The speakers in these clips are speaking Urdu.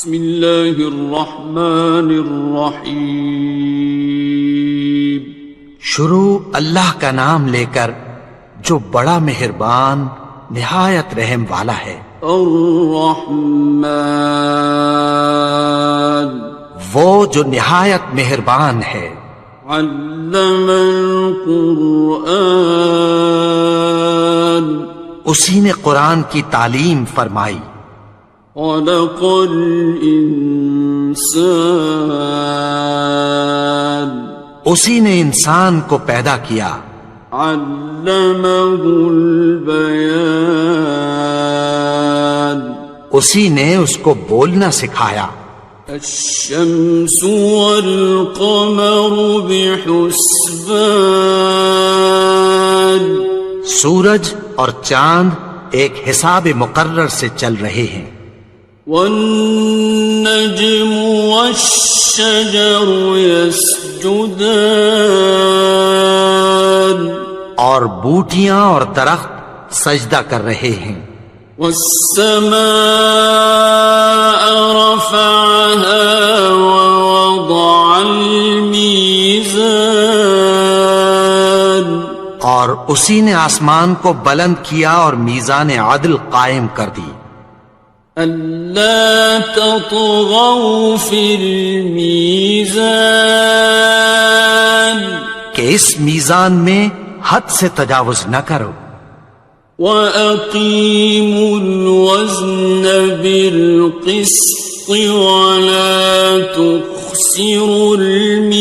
بسم اللہ الرحمن الرحیم. شروع اللہ کا نام لے کر جو بڑا مہربان نہایت رحم والا ہے. الرحمن وہ جو نہایت مہربان ہے. علم القرآن اسی نے قرآن کی تعلیم فرمائی. خلق الانسان اسی نے انسان کو پیدا کیا. علمہ البیان اسی نے اس کو بولنا سکھایا. الشمس والقمر بحسبان سورج اور چاند ایک حساب مقرر سے چل رہے ہیں. والنجم والشجر يسجدان اور بوٹیاں اور درخت سجدہ کر رہے ہیں. والسماء رفعها ووضع الميزان اور اسی نے آسمان کو بلند کیا اور میزان عدل قائم کر دی. ألا تطغوا في الميزان کہ اس میزان میں حد سے تجاوز نہ کرو. وَأَقِيمُوا الْوَزْنَ بِالْقِسْطِ وَلَا تُخْسِرُوا الْمِيزَانَ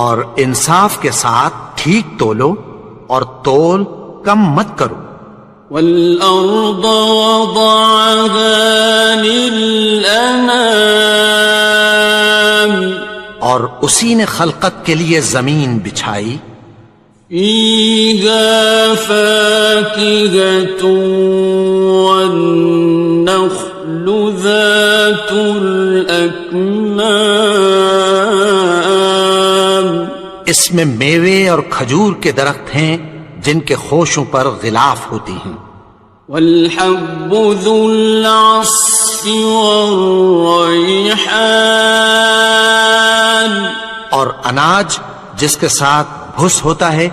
اور انصاف کے ساتھ ٹھیک تولو اور تول کم مت کرو. وَالْأَرْضَ وَضَعَهَا لِلْأَنَامِ اور اسی نے خلقت کے لیے زمین بچھائی. فِيهَا فَاكِهَةٌ وَالنَّخْلُ ذَاتُ الْأَكْمَامِ اس میں میوے اور کھجور کے درخت ہیں جن کے خوشوں پر غلاف ہوتی ہیں. وَالْحَبُّ ذُو الْعَصْفِ وَالرَّيْحَانِ اور اناج جس کے ساتھ بھس ہوتا ہے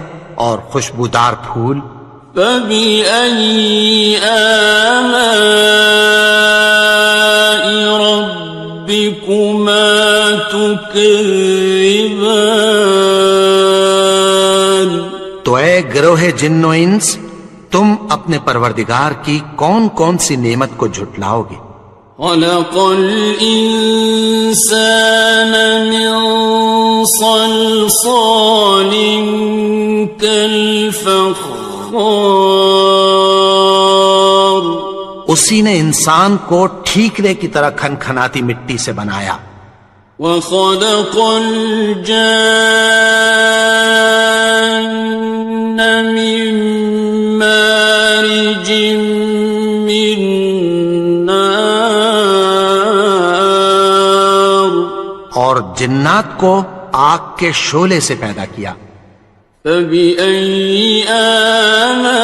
اور خوشبودار پھول. فَبِأَيِّ آلَاءِ رَبِّكُمَا تُكَذِّبَانِ تو اے گروہ جن و انس تم اپنے پروردگار کی کون کون سی نعمت کو جھٹلاؤ گے. خَلَقَ الْإِنسَانَ مِنْ صَلْصَالٍ كَالْفَخَّارِ اسی نے انسان کو ٹھیکرے کی طرح کھنکھناتی مٹی سے بنایا. وَخَلَقَ الْجَانَّ مِن مَّارِجٍ مِّن نَّارٍ اور جنات کو آگ کے شعلے سے پیدا کیا. فَبِأَيِّ آلَاءِ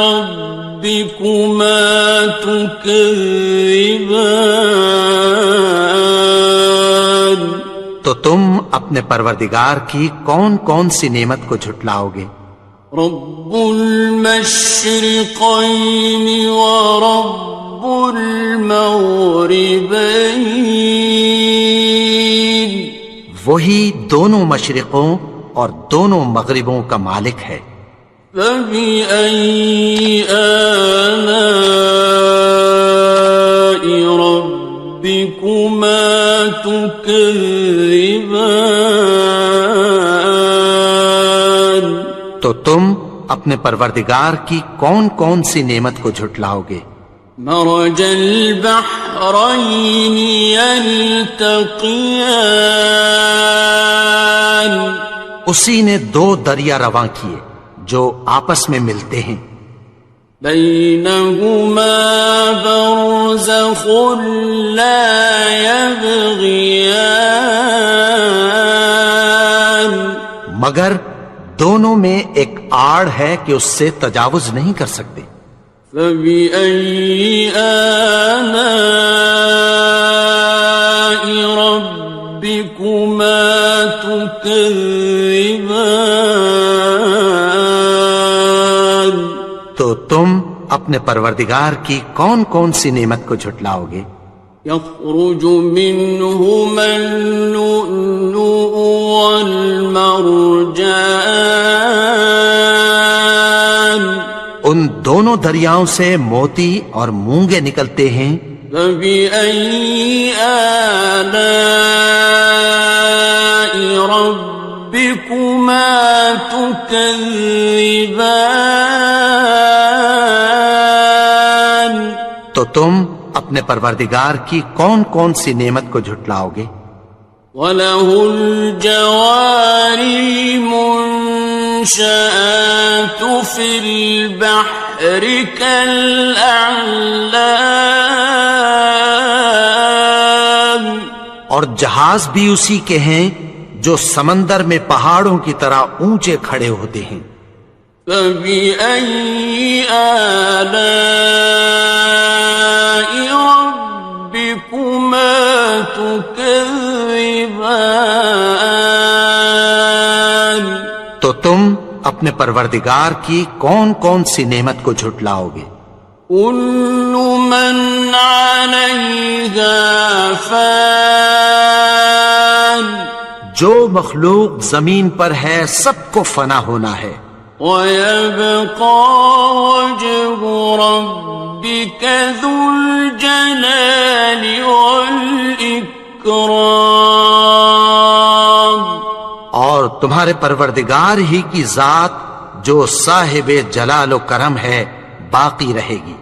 رَبِّكُمَا تُكَذِّبَانِ تو تم اپنے پروردگار کی کون کون سی نعمت کو جھٹلاؤ گے. رب المشرقین ورب المغربین وہی دونوں مشرقوں اور دونوں مغربوں کا مالک ہے. فَبِأَيِّ آلَاءِ رَبِّكُمَا تُكَذِّبَانِ تو تم اپنے پروردگار کی کون کون سی نعمت کو جھٹلاؤ گے. مرج البحرین یلتقیان اسی نے دو دریا رواں کیے جو آپس میں ملتے ہیں. بینہما برزخ لا یبغیان مگر دونوں میں ایک آڑ ہے کہ اس سے تجاوز نہیں کر سکتے. فبأي آلاء ربكما تكذبان. تو تم اپنے پروردگار کی کون کون سی نعمت کو جھٹلاؤ گے؟ يخرج منهما اللؤلؤ والمرجان. ان دونوں دریاؤں سے موتی اور مونگے نکلتے ہیں. فبأي آلاء ربكما تكذبان. تو تم اپنے پروردگار کی کون کون سی نعمت کو جھٹلاؤ گے؟ وَلَهُ الْجَوَارِ الْمُنشَآتُ فِي الْبَحْرِ كَالْأَعْلَامِ. اور جہاز بھی اسی کے ہیں جو سمندر میں پہاڑوں کی طرح اونچے کھڑے ہوتے ہیں. فَبِأَيِّ آلَاءِ رَبِّكُمَا تُكَذِّبَانِ. تو تم اپنے پروردگار کی کون کون سی نعمت کو جھٹلاؤ گے؟ كُلُّ مَنْ عَلَيْهَا فَانٍ. جو مخلوق زمین پر ہے سب کو فنا ہونا ہے. وَيَبْقَى وَجْهُ رَبِّكَ ذُو الْجَلَالِ وَالْإِكْرَامِ. اور تمہارے پروردگار ہی کی ذات جو صاحب جلال و کرم ہے باقی رہے گی.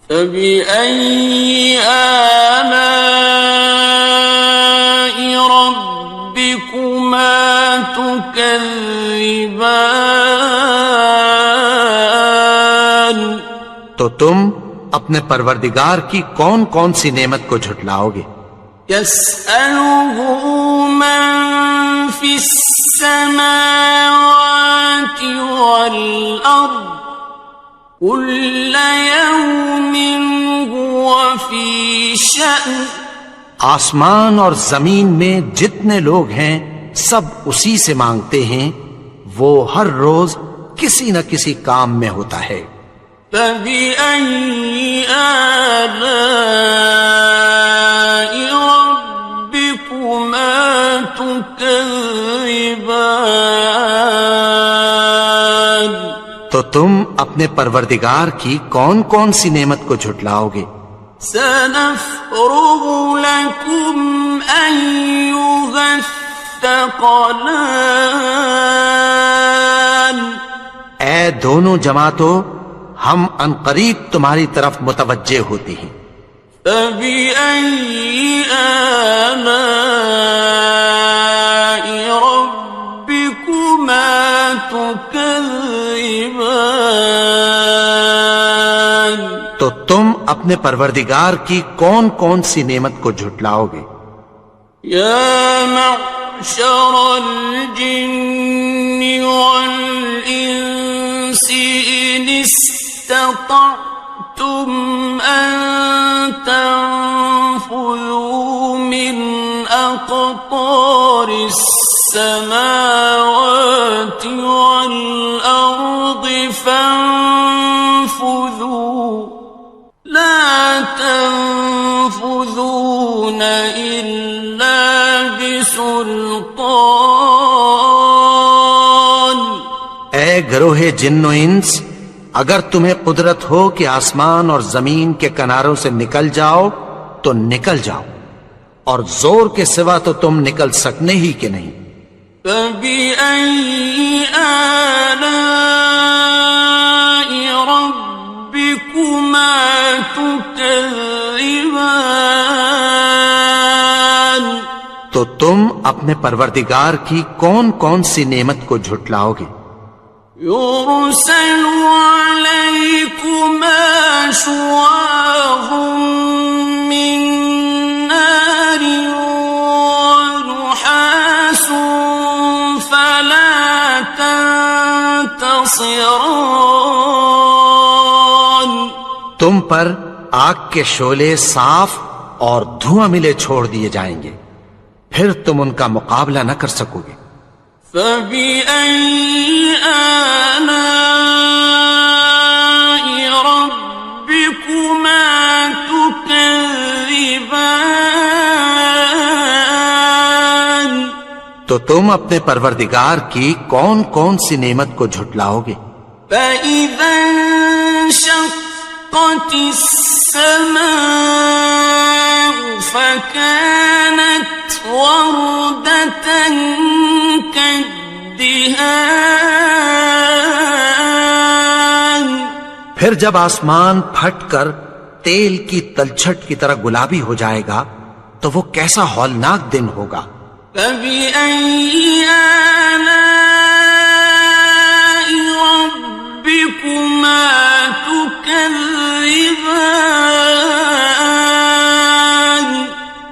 فَبِأَيِّ آلَاءِ رَبِّكُمَا تُكَذِّبَانِ. تو تم اپنے پروردگار کی کون کون سی نعمت کو جھٹلاؤ گے؟ يَسْأَلُهُ مَن فِي السَّمَاوَاتِ وَالْأَرْضِ كُلَّ يَوْمٍ هُوَ فِي شَأْنٍ. آسمان اور زمین میں جتنے لوگ ہیں سب اسی سے مانگتے ہیں، وہ ہر روز کسی نہ کسی کام میں ہوتا ہے. فَبِأَيِّ آلَاءِ رَبِّكُمَا تُكَذِّبَانِ. تو تم اپنے پروردگار کی کون کون سی نعمت کو جھٹلاؤ گے؟ سَنَفْرُغُ لَكُمْ أَيُّهَ الثَّقَلَانِ. اے دونوں جماعتوں، ہم عنقریب تمہاری طرف متوجہ ہوتے ہیں. فَبِأَيِّ آلَاءِ رَبِّكُمَا تُكَذِّبَانِ. تو تم اپنے پروردگار کی کون کون سی نعمت کو جھٹلاؤ گے؟ يَا مَعْشَرَ الْجِنِّ وَالْإِنسِ إِنِ اسْتَطَعْتُمْ أَن تَنفُذُوا مِنْ أَقْطَارِ السَّمَاوَاتِ وَالْأَرْضِ فَانفُذُوا لَا تَنفُذُونَ إِلَّا بِسُلْطَانٍ. اے گروہ جن و انس، اگر تمہیں قدرت ہو کہ آسمان اور زمین کے کناروں سے نکل جاؤ تو نکل جاؤ، اور زور کے سوا تو تم نکل سکنے ہی کہ نہیں. فَبِأَيِّ آلَاءِ رَبِّكُمَا تُكَذِّبَانِ. تو تم اپنے پروردگار کی کون کون سی نعمت کو جھٹلاؤ گے؟ يُرْسَلُ عَلَيْكُمَا شُوَاظٌ مِّن نَّارٍ وَنُحَاسٌ فَلَا تَنْتَصِرَانِ. تم پر آگ کے شعلے صاف اور دھواں ملے چھوڑ دیے جائیں گے، پھر تم ان کا مقابلہ نہ کر سکو گے۔ فَبِأَيِّ آلَاءِ رَبِّكُمَا تُكَذِّبَانِ؟ تو تم اپنے پروردگار کی کون کون سی نعمت کو جھٹلاؤ گے؟ فَإِذَا انشَقَّتِ السَّمَاءُ فَكَانَتْ وَرْدَةً كَالدِّهَانِ، پھر جب آسمان پھٹ کر تیل کی تلچھٹ کی طرح گلابی ہو جائے گا تو وہ کیسا ہولناک دن ہوگا۔ فَبِأَيِّ آلَاءِ رَبِّكُمَا تُكَذِّبَانِ؟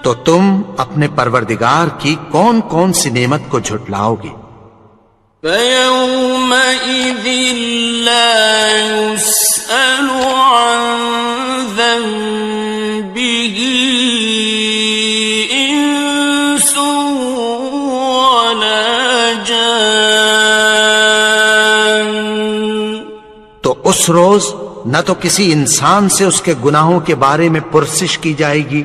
تو تم اپنے پروردگار کی کون کون سی نعمت کو جھٹلاؤ گے؟ فَيَوْمَئِذٍ لَا يُسْأَلُ عَنْ ذَنبِهِ إِنسٌ وَلَا جَانٌ۔ تو اس روز نہ تو کسی انسان سے اس کے گناہوں کے بارے میں پرسش کی جائے گی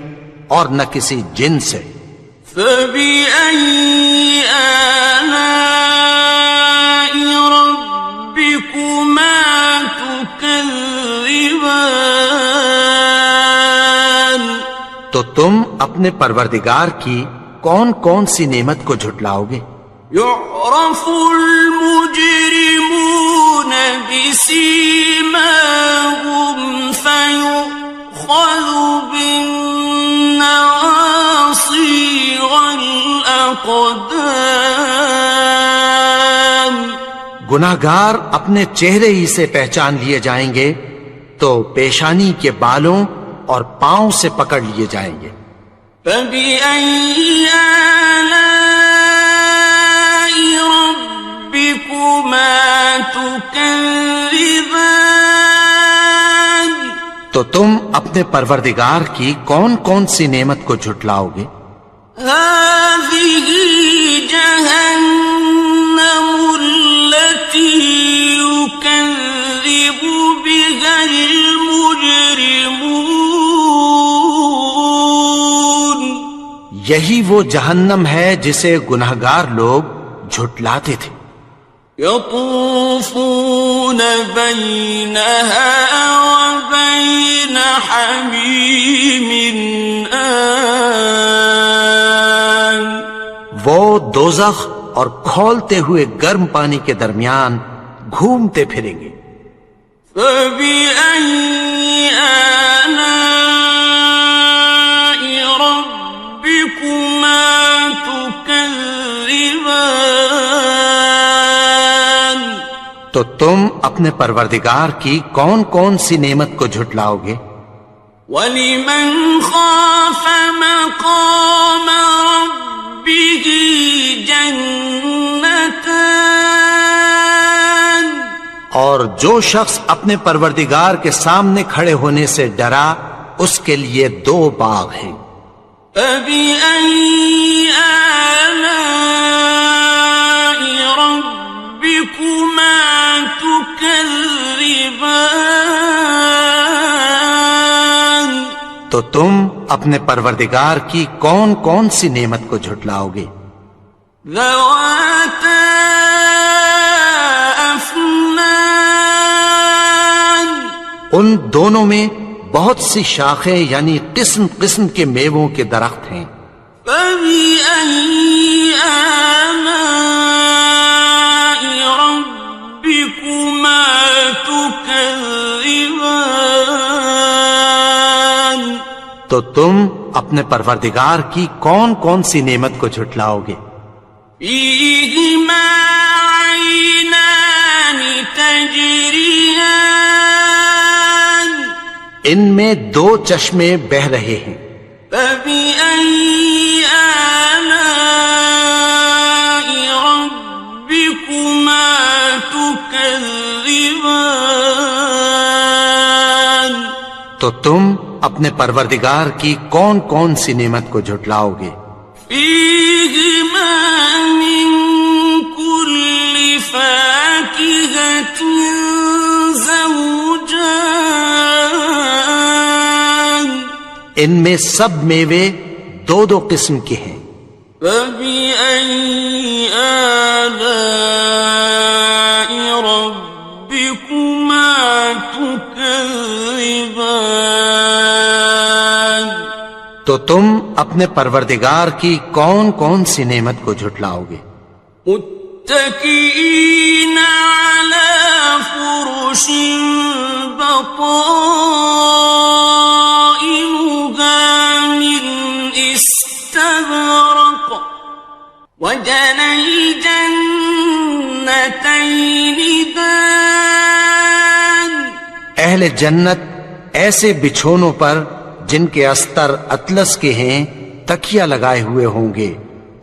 اور نہ کسی جن سے۔ فَبِأَيِّ آلَاءِ رَبِّكُمَا تُكَذِّبَانِ؟ تو تم اپنے پروردگار کی کون کون سی نعمت کو جھٹلاؤ گے؟ يُعْرَفُ الْمُجْرِمُونَ بِسِيمَاهُمْ فَيُؤْخَذُ بِالنَّوَاصِي وَالْأَقْدَامِ۔ گناہگار اپنے چہرے ہی سے پہچان لیے جائیں گے تو پیشانی کے بالوں اور پاؤں سے پکڑ لیے جائیں گے۔ فَبِأَيِّ آلَاءِ رَبِّكُمَا تُكَذِّبَانِ؟ تو تم اپنے پروردگار کی کون کون سی نعمت کو جھٹلاؤ گے؟ هَٰذِهِ جَهَنَّمُ الَّتِي يُكَذِّبُ بِهَا الْمُجْرِمُونَ۔ یہی وہ جہنم ہے جسے گناہگار لوگ جھٹلاتے تھے۔ يَطُوفُونَ بَيْنَهَا وَبَيْنَ حَمِيمٍ آنٍ۔ وہ دوزخ اور کھولتے ہوئے گرم پانی کے درمیان گھومتے پھریں گے۔ فَبِأَيِّ آلَاءِ رَبِّكُمَا تُكَذِّبَانِ؟ تو تم اپنے پروردگار کی کون کون سی نعمت کو جھٹلاؤ گے؟ وَلِمَنْ خَافَ مَقَامَ رَبِّهِ جَنَّتَانِ؟ اور جو شخص اپنے پروردگار کے سامنے کھڑے ہونے سے ڈرا اس کے لیے 2 باغ ہیں۔ فَبِأَيِّ آلَاءِ رَبِّكُمَا تُكَذِّبَانِ؟ تو تم اپنے پروردگار کی کون کون سی نعمت کو جھٹلاؤ گے؟ ذَوَاتَا أَفْنَانٍ؟ ان دونوں میں بہت سی شاخیں یعنی قسم قسم کے میووں کے درخت ہیں۔ فَبِأَيِّ آلَاءِ رَبِّكُمَا تُكَذِّبَانِ؟ تو تم اپنے پروردگار کی کون کون سی نعمت کو جھٹلاؤ گے؟ فِيهِمَا عَيْنَانِ تَجْرِيَانِ؟ ان میں 2 چشمے بہ رہے ہیں۔ فَبِأَيِّ آلَاءِ رَبِّكُمَا تُكَذِّبَانِ؟ تو تم اپنے پروردگار کی کون کون سی نعمت کو جھٹلاؤ گے؟ فیہما من کل فاکہۃ زوجان، ان میں سب میوے دو دو قسم کے ہیں۔ فبأي آلاء ربكما تكذبان، تو تم اپنے پروردگار کی کون کون سی نعمت کو جھٹلاؤ گے؟ متكئين على فرش بطائنها من استبرق، وجنى الجنتين دان، اہل جنت ایسے بچھونوں پر جن کے استر اطلس کے ہیں تکیہ لگائے ہوئے ہوں گے،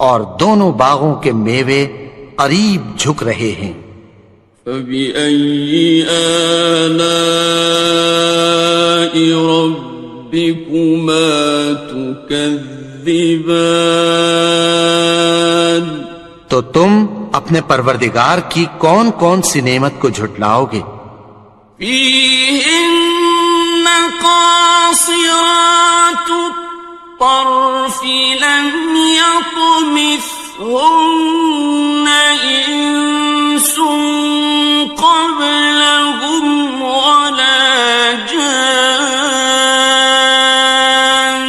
اور دونوں باغوں کے میوے قریب جھک رہے ہیں۔ فبأي آلاء ربكما تكذبان، تو تم اپنے پروردگار کی کون کون سی نعمت کو جھٹلاؤ گے؟ فيهن قاصرات الطرف لم يطمثهن إنس قبلهم ولا جان،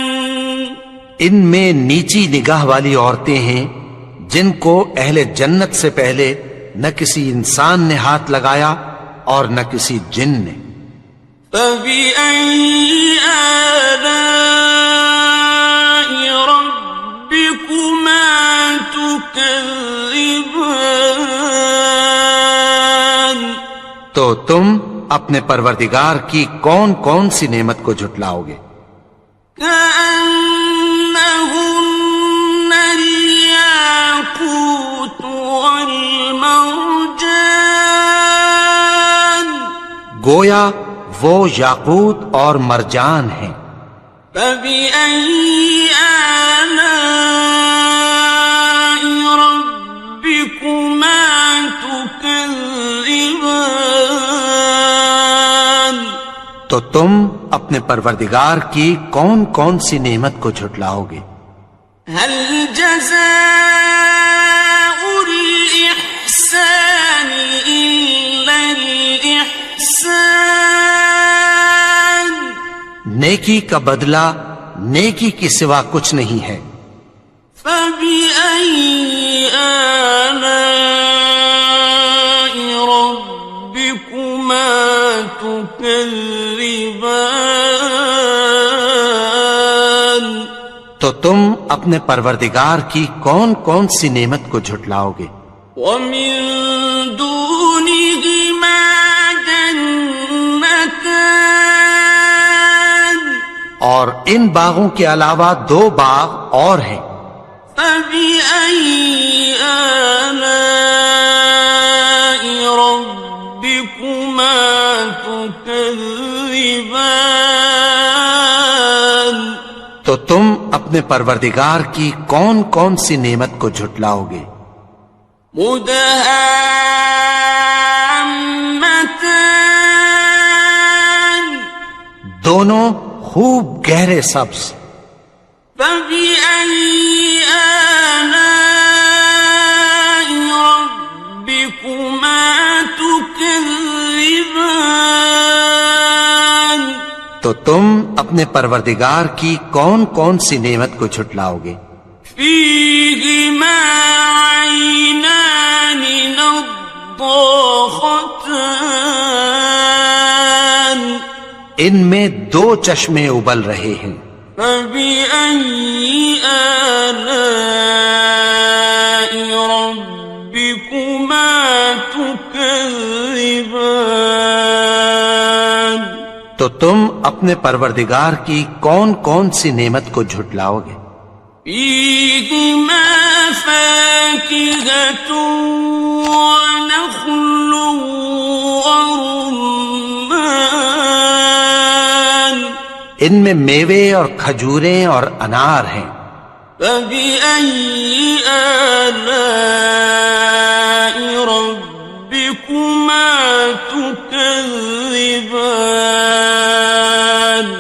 ان میں نیچی نگاہ والی عورتیں ہیں جن کو اہل جنت سے پہلے نہ کسی انسان نے ہاتھ لگایا اور نہ کسی جن نے۔ فبأي آلاء ربكما تكذبان، تو تم اپنے پروردگار کی کون کون سی نعمت کو جھٹلاؤ گے؟ كأنهن الياقوت والمرجان، گویا وہ یاقوت اور مرجان ہیں۔ فبأي آلاء ربكما تكذبان، تو تم اپنے پروردگار کی کون کون سی نعمت کو جھٹلاؤ گے؟ هل جزاء الإحسان إلا الإحسان، نیکی کا بدلہ نیکی کے سوا کچھ نہیں ہے۔ فبأي آلاء ربكما تكذبان، تو تم اپنے پروردگار کی کون کون سی نعمت کو جھٹلاؤ گے؟ ومن دونهما جنتان، اور ان باغوں کے علاوہ دو باغ اور ہیں۔ فبأي آلاء ربكما تكذبان، تو تم اپنے پروردگار کی کون کون سی نعمت کو جھٹلاؤ گے؟ مدهامتان، دونوں خوب گہرے سبز۔ فبأي آلاء ربكما تكذبان، تو تم اپنے پروردگار کی کون کون سی نعمت کو جھٹلاؤ گے؟ فيهما عينان نضاختان، ان میں دو چشمے ابل رہے ہیں۔ فبأي آلاء ربكما تكذبان، تو تم اپنے پروردگار کی کون کون سی نعمت کو جھٹلاؤ گے؟ فيهما فاكهة ونخل ورمان، ان میں میوے اور کھجوریں اور انار ہیں۔ فبأي آلاء ربكما تكذبان؟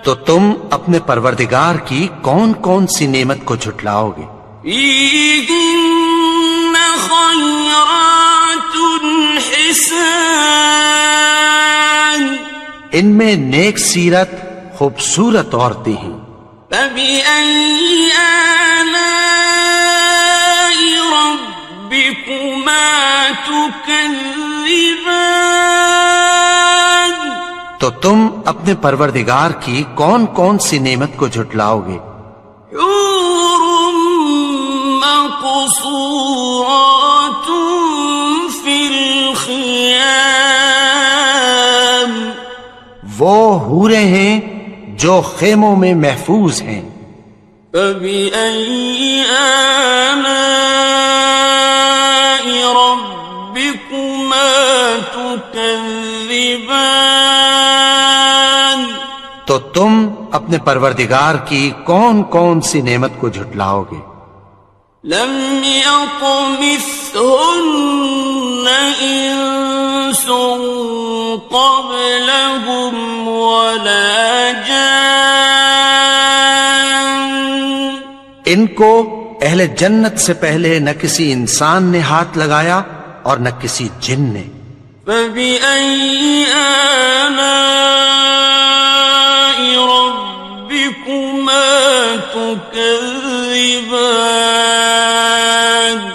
تو تم اپنے پروردگار کی کون کون سی نعمت کو جھٹلاؤ گے؟ فيهن خيرات حسان، ان میں نیک سیرت خوبصورت عورتیں ہیں۔ فبأي آلاء ربكما تكذبان؟ تو تم اپنے پروردگار کی کون کون سی نعمت کو جھٹلاؤ گے؟ حور مقصورات في الخيام، وہ حوریں ہیں جو خیموں میں محفوظ ہیں۔ فبأي آلاء ربكما تكذبان؟ تو تم اپنے پروردگار کی کون کون سی نعمت کو جھٹلاؤ گے؟ لم يطمثهن إنس قبلهم ولا جان، ان کو اہل جنت سے پہلے نہ کسی انسان نے ہاتھ لگایا اور نہ کسی جن نے۔ فبأي آلاء ربكما تكذبان؟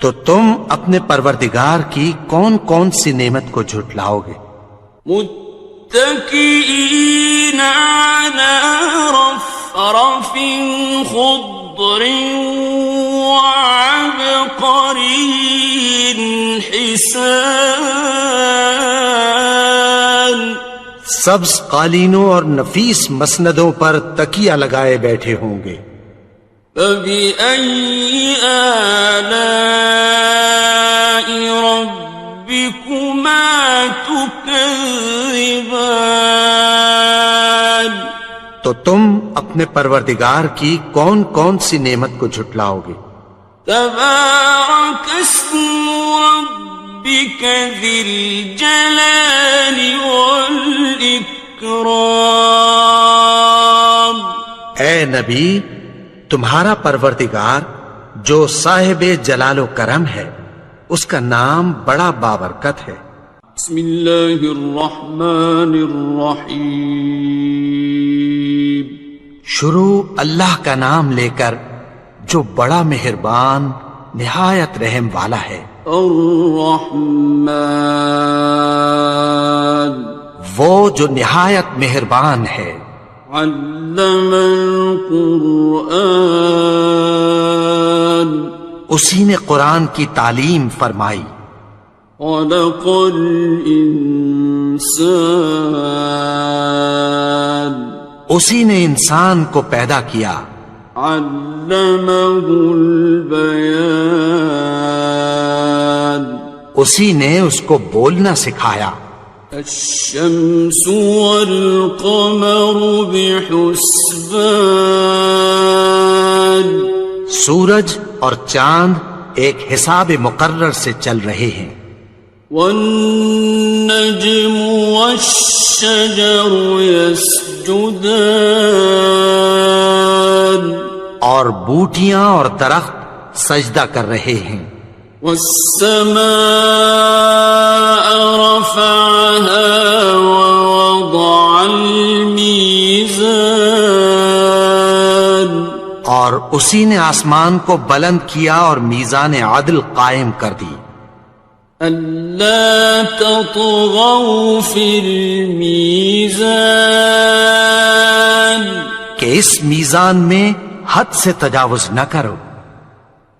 تو تم اپنے پروردگار کی کون کون سی نعمت کو جھٹلاؤ گے؟ متكئين على رفرف خضر وعبقري حسان، سبز قالینوں اور نفیس مسندوں پر تکیہ لگائے بیٹھے ہوں گے۔ فبأي آلاء ربكما تكذبان؟ تو تم اپنے پروردگار کی کون کون سی نعمت کو جھٹلاؤ گے؟ تبارك اسم ربك ذي الجلال والإكرام۔ اے نبی، تمہارا پروردگار جو صاحب جلال و کرم ہے، اس کا نام بڑا بابرکت ہے۔ بسم اللہ الرحمن الرحیم، شروع اللہ کا نام لے کر جو بڑا مہربان نہایت رحم والا ہے۔ الرحمن، وہ جو نہایت مہربان ہے۔ علم القرآن، اسی نے قرآن کی تعلیم فرمائی۔ خلق الانسان، اسی نے انسان کو پیدا کیا۔ علمہ البیان، اسی نے اس کو بولنا سکھایا۔ الشمس والقمر بحسبان، سورج اور چاند ایک حساب مقرر سے چل رہے ہیں۔ والنجم والشجر يسجدان، اور بوٹیاں اور درخت سجدہ کر رہے ہیں۔ والسماء رفعها ووضع الميزان، اور اسی نے آسمان کو بلند کیا اور میزان عدل قائم کر دی۔ ألا تطغوا في الميزان، کہ اس میزان میں حد سے تجاوز نہ کرو۔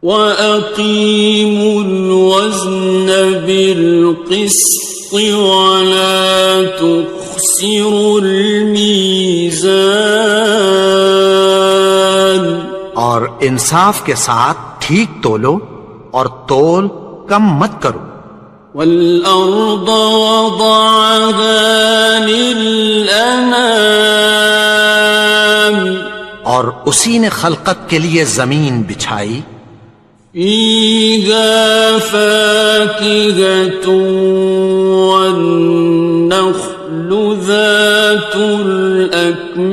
وَأَقِيمُوا الْوَزْنَ بِالْقِسْطِ وَلَا تُخْسِرُوا الْمِيزَانَ، اور انصاف کے ساتھ ٹھیک تولو اور تول کم مت کرو۔ وَالْأَرْضَ وَضَعَهَا لِلْأَنَامِ، اور اسی نے خلقت کے لیے زمین بچھائی فيها فاكهة والنخل ذات الأكمام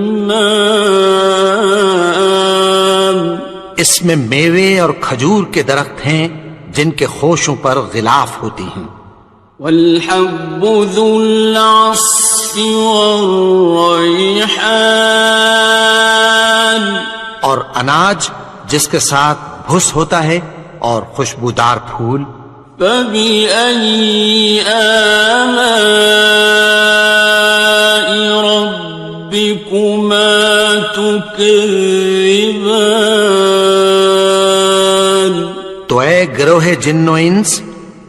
اس میں میوے اور کھجور کے درخت ہیں جن کے خوشوں پر غلاف ہوتی ہیں والحب ذو العصف والریحان اور اناج جس کے ساتھ بھس ہوتا ہے اور خوشبودار پھول فبأي آلاء ربكما تكذبان تو اے گروہ جن و انس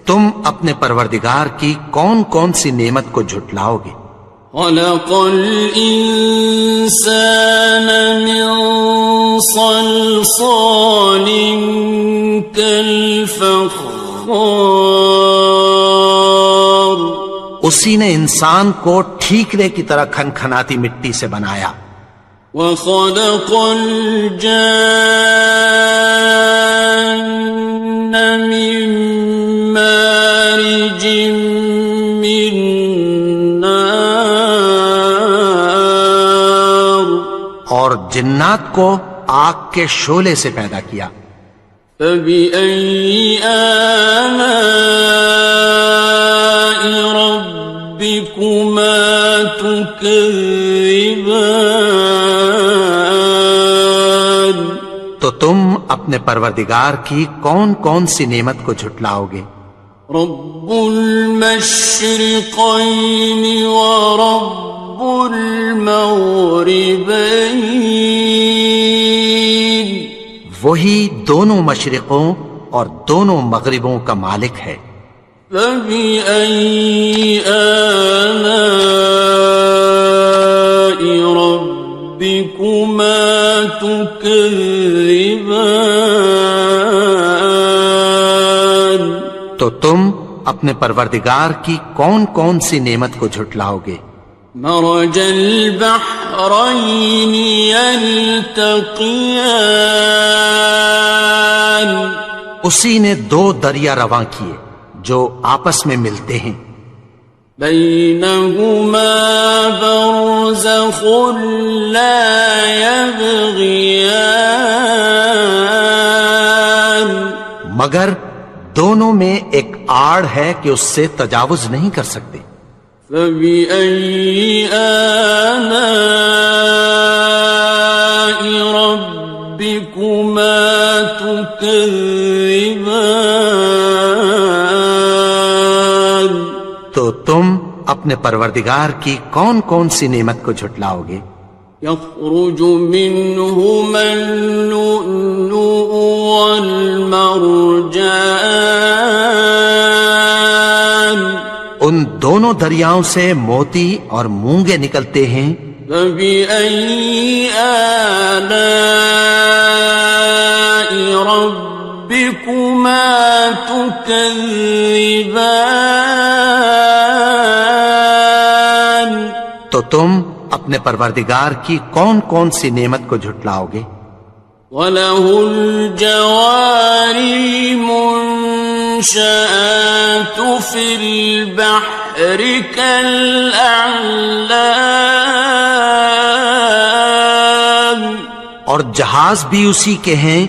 تم اپنے پروردگار کی کون کون سی نعمت کو جھٹلاؤ گے خلق الإنسان من صلصال كالفخار اسی نے انسان کو ٹھیکرے کی طرح کھنکھناتی مٹی سے بنایا وخلق الجان من مارج من نار اور جنات کو آگ کے شعلے سے پیدا کیا فبأي آلاء ربكما تكذبان تو تم اپنے پروردگار کی کون کون سی نعمت کو جھٹلاؤ گے رب المشرقين ورب المغربين وہی دونوں مشرقوں اور دونوں مغربوں کا مالک ہے فبأي آلاء ربكما تكذبان تو تم اپنے پروردگار کی کون کون سی نعمت کو جھٹلاؤ گے مرج البحرين يلتقيان اسی نے دو دریا رواں کیے جو آپس میں ملتے ہیں بينهما برزخ لا يبغيان مگر دونوں میں ایک آڑ ہے کہ اس سے تجاوز نہیں کر سکتے فبأي آلاء ربكما تكذبان تو تم اپنے پروردگار کی کون کون سی نعمت کو جھٹلاؤ گے يخرج منهما اللؤلؤ والمرجان ان دونوں دریاؤں سے موتی اور مونگے نکلتے ہیں فبأي آلاء ربكما تكذبان تو تم اپنے پروردگار کی کون کون سی نعمت کو جھٹلاؤ گے وَلَهُ الْجَوَارِ الْمُنشَآتُ فِي الْبَحْرِ كَالْأَعْلَامِ اور جہاز بھی اسی کے ہیں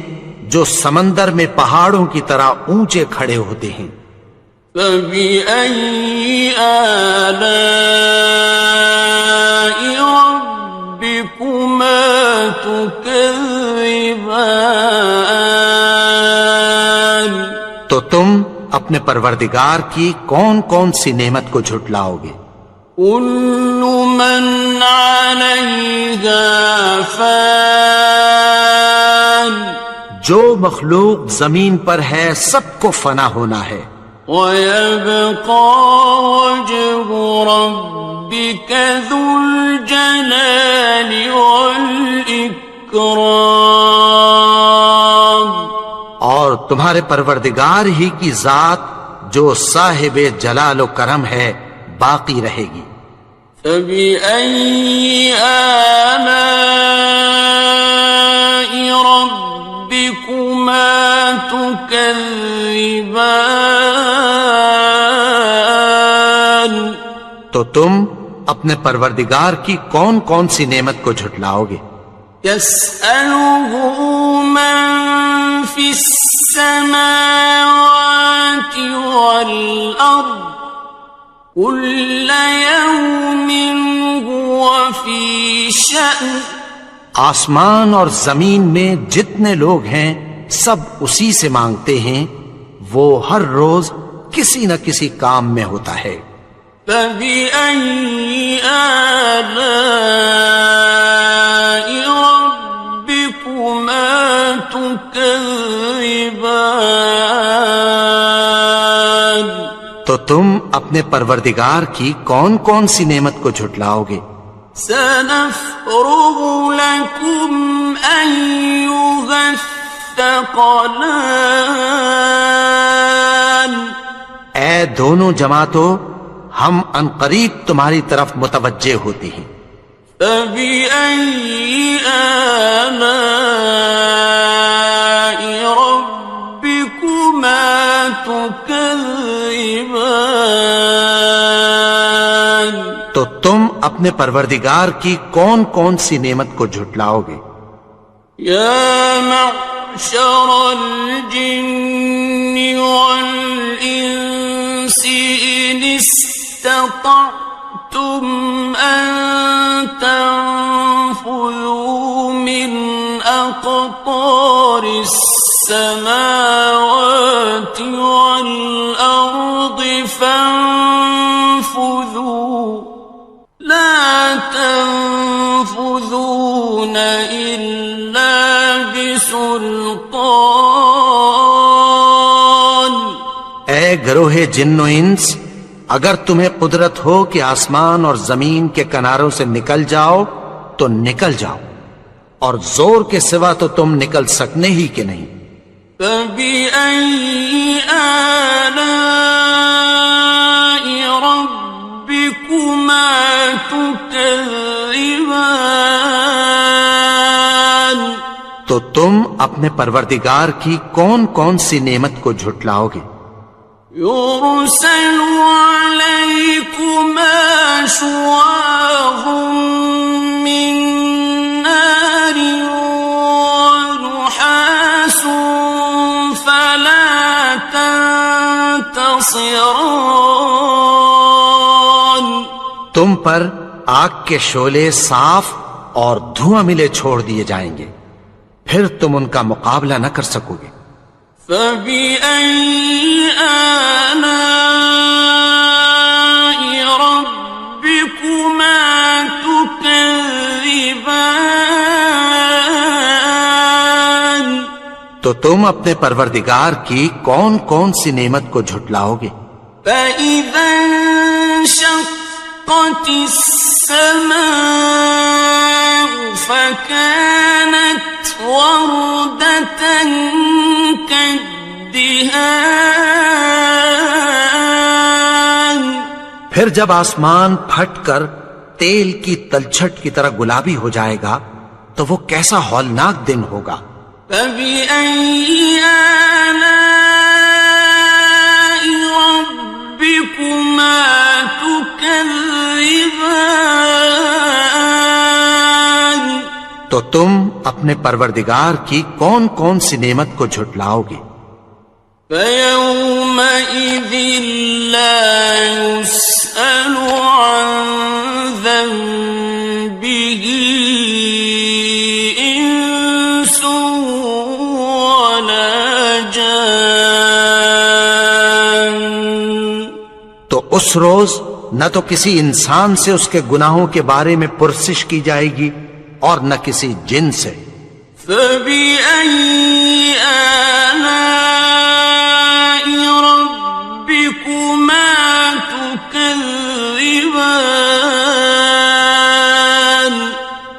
جو سمندر میں پہاڑوں کی طرح اونچے کھڑے ہوتے ہیں فَبِأَيِّ آلَاءِ رَبِّكُمَا تُكَذِّبَانِ تو تم اپنے پروردگار کی کون کون سی نعمت کو جھٹلاؤ گے كُلُّ مَنْ عَلَيْهَا فَانٍ جو مخلوق زمین پر ہے سب کو فنا ہونا ہے وَيَبْقَى وَجْهُ رَبِّكَ ذُو الْجَلَالِ وَالْإِكْرَامِ اور تمہارے پروردگار ہی کی ذات جو صاحب جلال و کرم ہے باقی رہے گی فَبِأَيِّ آلَاءِ تكذبان تو تم اپنے پروردگار کی کون کون سی نعمت کو جھٹلاؤ گے؟ يسأله من في السماوات والأرض كل يوم هو في شأن آسمان اور زمین میں جتنے لوگ ہیں سب اسی سے مانگتے ہیں، وہ ہر روز کسی نہ کسی کام میں ہوتا ہے۔ فبأي آلاء ربكما تكذبان تو تم اپنے پروردگار کی کون کون سی نعمت کو جھٹلاؤ گے؟ سنفرغ لكم أيها الثقلان اے دونوں جماعتوں، ہم عنقریب تمہاری طرف متوجہ ہوتے ہیں۔ فبأي آلاء ربكما تكذبان تو تم اپنے پروردگار کی کون کون سی نعمت کو جھٹلاؤ گے؟ يا معشر الجن والإنس إن استطعتم أن تنفذوا من أقطار السماوات والأرض فانفذوا لا تنفذون إلا بسلطان اے گروہ جن و انس، اگر تمہیں قدرت ہو کہ آسمان اور زمین کے کناروں سے نکل جاؤ تو نکل جاؤ، اور زور کے سوا تو تم نکل سکنے ہی کہ نہیں۔ فبأي آلاء ربكما تكذبان تو تم اپنے پروردگار کی کون کون سی نعمت کو جھٹلاؤ گے؟ يرسل عليكما شواظ من نار ونحاس فلا تنتصران تم پر آگ کے شعلے صاف اور دھواں ملے چھوڑ دیے جائیں گے، پھر تم ان کا مقابلہ نہ کر سکو گے۔ فبأي آلاء ربكما تكذبان تو تم اپنے پروردگار کی کون کون سی نعمت کو جھٹلاؤ گے؟ فإذا انشقت السماء فكانت وردة كالدهان پھر جب آسمان پھٹ کر تیل کی تلچھٹ کی طرح گلابی ہو جائے گا تو وہ کیسا ہولناک دن ہوگا۔ فبأي آلاء ربكما تكذبان تو تم اپنے پروردگار کی کون کون سی نعمت کو جھٹلاؤ گے؟ فيومئذ لا يسأل عن ذنبه إنس ولا جان تو اس روز نہ تو کسی انسان سے اس کے گناہوں کے بارے میں پرسش کی جائے گی اور نہ کسی جن سے۔ فبأي آلاء ربكما تكذبان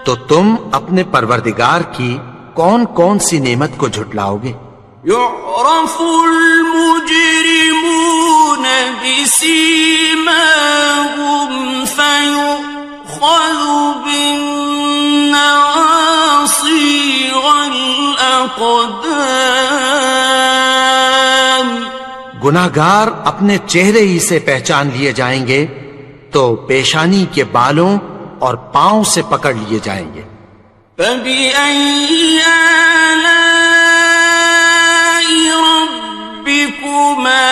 تو تم اپنے پروردگار کی کون کون سی نعمت کو جھٹلاؤ گے؟ يعرف المجرمون بسيماهم فيؤخذ بالنواصي والأقدام گناہگار اپنے چہرے ہی سے پہچان لیے جائیں گے تو پیشانی کے بالوں اور پاؤں سے پکڑ لیے جائیں گے. فَبِأَيِّ آلَاءِ رَبِّكُمَا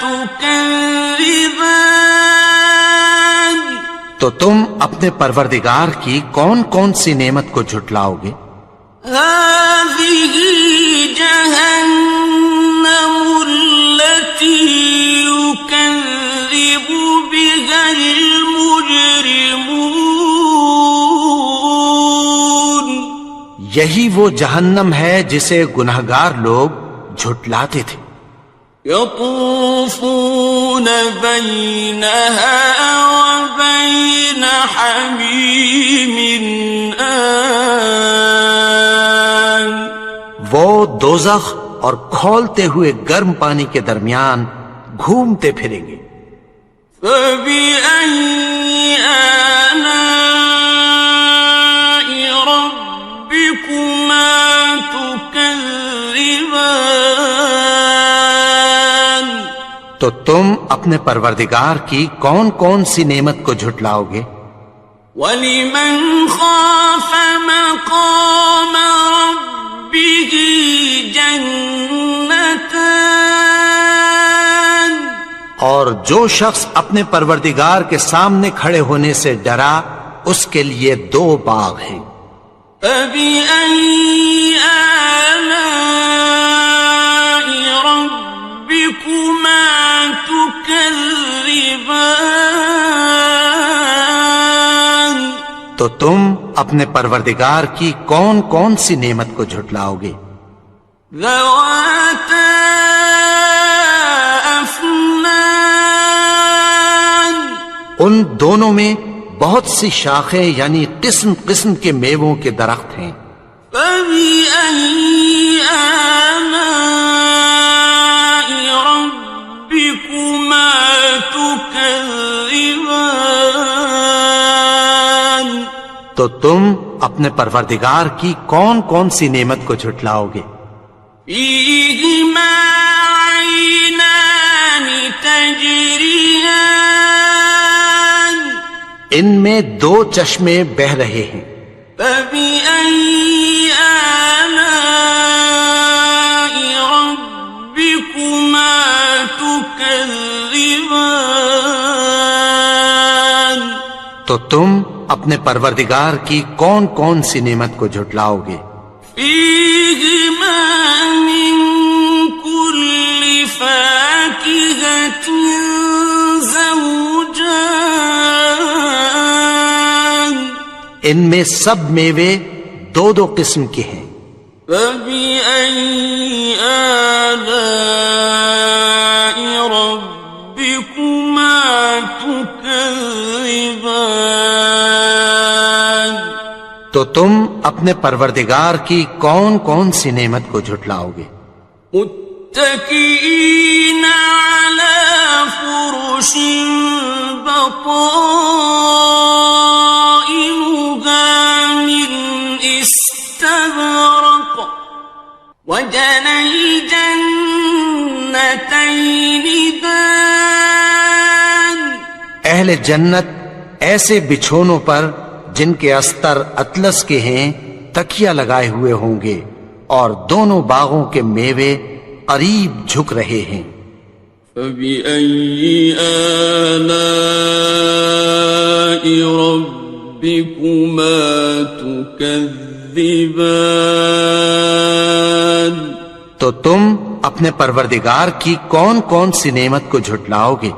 تُكَذِّبَانِ تو تم اپنے پروردگار کی کون کون سی نعمت کو جھٹلاؤ گے؟ هَٰذِهِ جَهَنَّمُ الَّتِي يُكَذِّبُ بِهَا الْمُجْرِمُونَ یہی وہ جہنم ہے جسے گناہگار لوگ جھٹلاتے تھے. يطوفون بينها وبين حميم آن وہ دوزخ اور کھولتے ہوئے گرم پانی کے درمیان گھومتے پھریں گے. فبأي آلاء ربكما تكذبان تو تم اپنے پروردگار کی کون کون سی نعمت کو جھٹلاؤ گے؟ وَلِمَنْ خَافَ مَقَامَ رَبِّهِ جَنَّتَانِ اور جو شخص اپنے پروردگار کے سامنے کھڑے ہونے سے ڈرا اس کے لیے 2 باغ ہیں. فَبِأَيِّ آلَاءِ رَبِّكُمَا تُكَذِّبَانِ تو تم اپنے پروردگار کی کون کون سی نعمت کو جھٹلاؤ گے؟ ذَوَاتَا أَفْنَانٍ ان دونوں میں بہت سی شاخیں یعنی قسم قسم کے میووں کے درخت ہیں. فَبِأَيِّ آلَاءِ رَبِّكُمَا تُكَذِّبَانِ تو تم اپنے پروردگار کی کون کون سی نعمت کو جھٹلاؤ گے؟ فِيهِمَا عَيْنَانِ تَجْرِيَانِ ان میں 2 چشمے بہ رہے ہیں. فَبِأَيِّ آلَاءِ رَبِّكُمَا تُكَذِّبَانِ تو تم اپنے پروردگار کی کون کون سی نعمت کو جھٹلاؤ گے؟ فِيهِمَا مِن كُلِّ فَاكِهَةٍ زَوْجَانِ ان میں سب میوے 2 قسم کے ہیں. فَبِأَيِّ آلَاءِ رَبِّكُمَا تُكَذِّبَانِ تو تم اپنے پروردگار کی کون کون سی نعمت کو جھٹلاؤ گے؟ متكئين على فرش بطائنها من استبرق وجنى الجنتين دان اہل جنت ایسے بچھونوں پر جن کے استر اطلس کے ہیں تکیہ لگائے ہوئے ہوں گے اور دونوں باغوں کے میوے قریب جھک رہے ہیں. فَبِأَيِّ آلَاءِ رَبِّكُمَا تُكَذِّبَانِ تو تم اپنے پروردگار کی کون کون سی نعمت کو جھٹلاؤ گے؟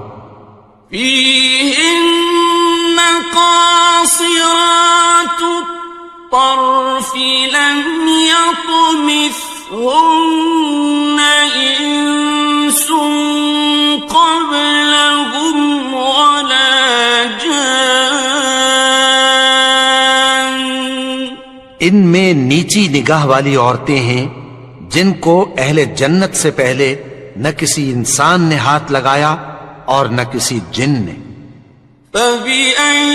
فِيهِنَّ قَاصِرَاتُ الطَّرْفِ لَمْ يَطْمِثْهُنَّ إِنسٌ قَبْلَهُمْ وَلَا جَانٌّ ان میں نیچی نگاہ والی عورتیں ہیں جن کو اہل جنت سے پہلے نہ کسی انسان نے ہاتھ لگایا اور نہ کسی جن نے. فَبِأَيِّ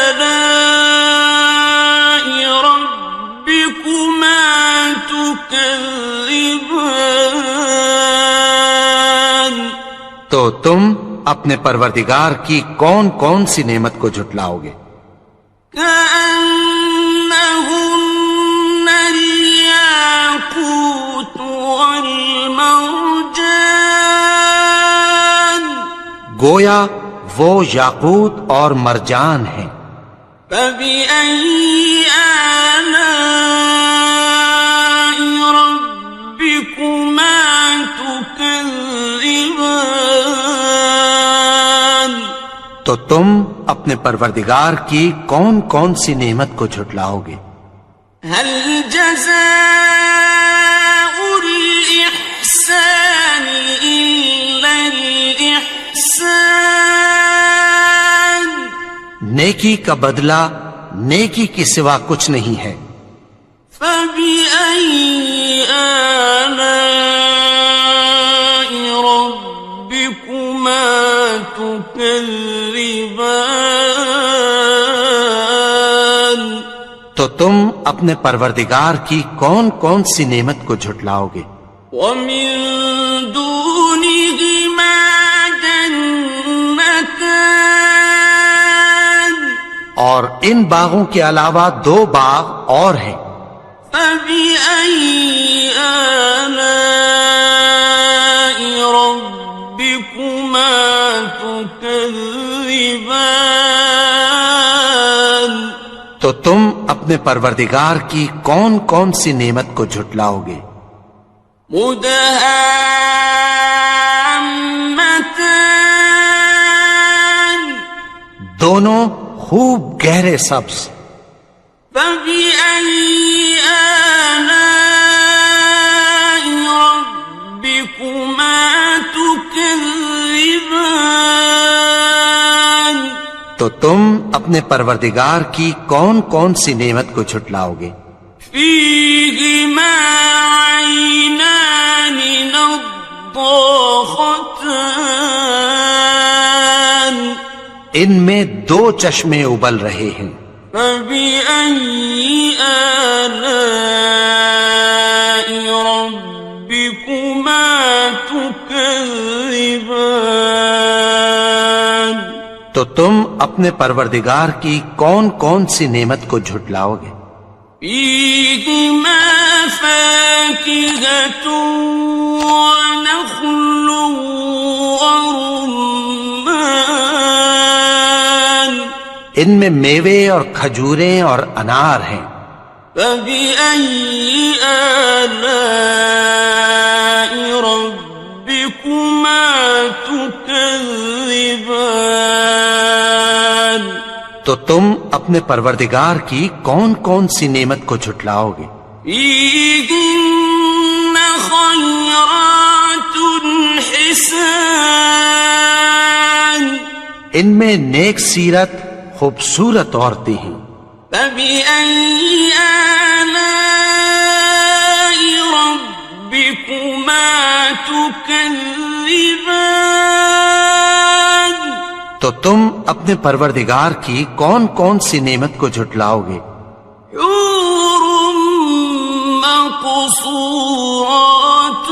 آلَاءِ رَبِّكُمَا تُكَذِّبَانِ تو تم اپنے پروردگار کی کون کون سی نعمت کو جھٹلاؤ گے؟ كأنهن الياقوت والمرجان گویا وہ یاقوت اور مرجان ہیں۔ فبأي آلاء ربكما تكذبان تو تم اپنے پروردگار کی کون کون سی نعمت کو جھٹلاؤ گے؟ هل جزاء الإحسان إلا الإحسان نیکی کا بدلہ نیکی کے سوا کچھ نہیں ہے۔ فبأي آلاء ربكما تكذبان تو تم اپنے پروردگار کی کون کون سی نعمت کو جھٹلاؤ گے؟ ومن دونهما جنتان اور ان باغوں کے علاوہ دو باغ اور ہیں۔ فبأي آلاء ربكما تكذبان تو تم اپنے پروردگار کی کون کون سی نعمت کو جھٹلاؤ گے؟ مدهامتان دونوں خوب گہرے سبز۔ فبأي آلاء ربكما تكذبان تو تم اپنے پروردگار کی کون کون سی نعمت کو جھٹلاؤ گے؟ فيهما عينان نضاختان ان میں دو چشمے ابل رہے ہیں۔ فبأي آلاء ربكما تكذبان تو تم اپنے پروردگار کی کون کون سی نعمت کو جھٹلاؤ گے؟ فيهما فاكهة ونخل ورمان ان میں میوے اور کھجوریں اور انار ہیں۔ فبأي آلاء ربكما تكذبان تو تم اپنے پروردگار کی کون کون سی نعمت کو جھٹلاؤ گے؟ فيهن خيرات حسان ان میں نیک سیرت خوبصورت عورتیں ہیں۔ فبأي آلاء ربكما تكذبان تو تم اپنے پروردگار کی کون کون سی نعمت کو جھٹلاؤ گے؟ حور مقصورات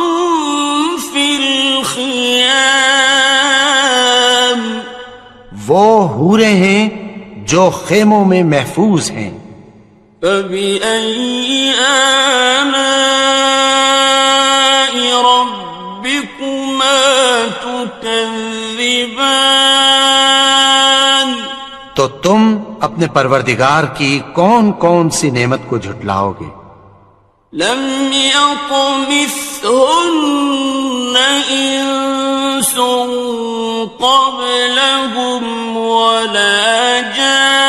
في الخيام وہ حوریں ہیں جو خیموں میں محفوظ ہیں۔ فبأي آلاء ربكما تكذبان تو تم اپنے پروردگار کی کون کون سی نعمت کو جھٹلاؤ گے؟ لم يطمثهن إنس قبلهم ولا جان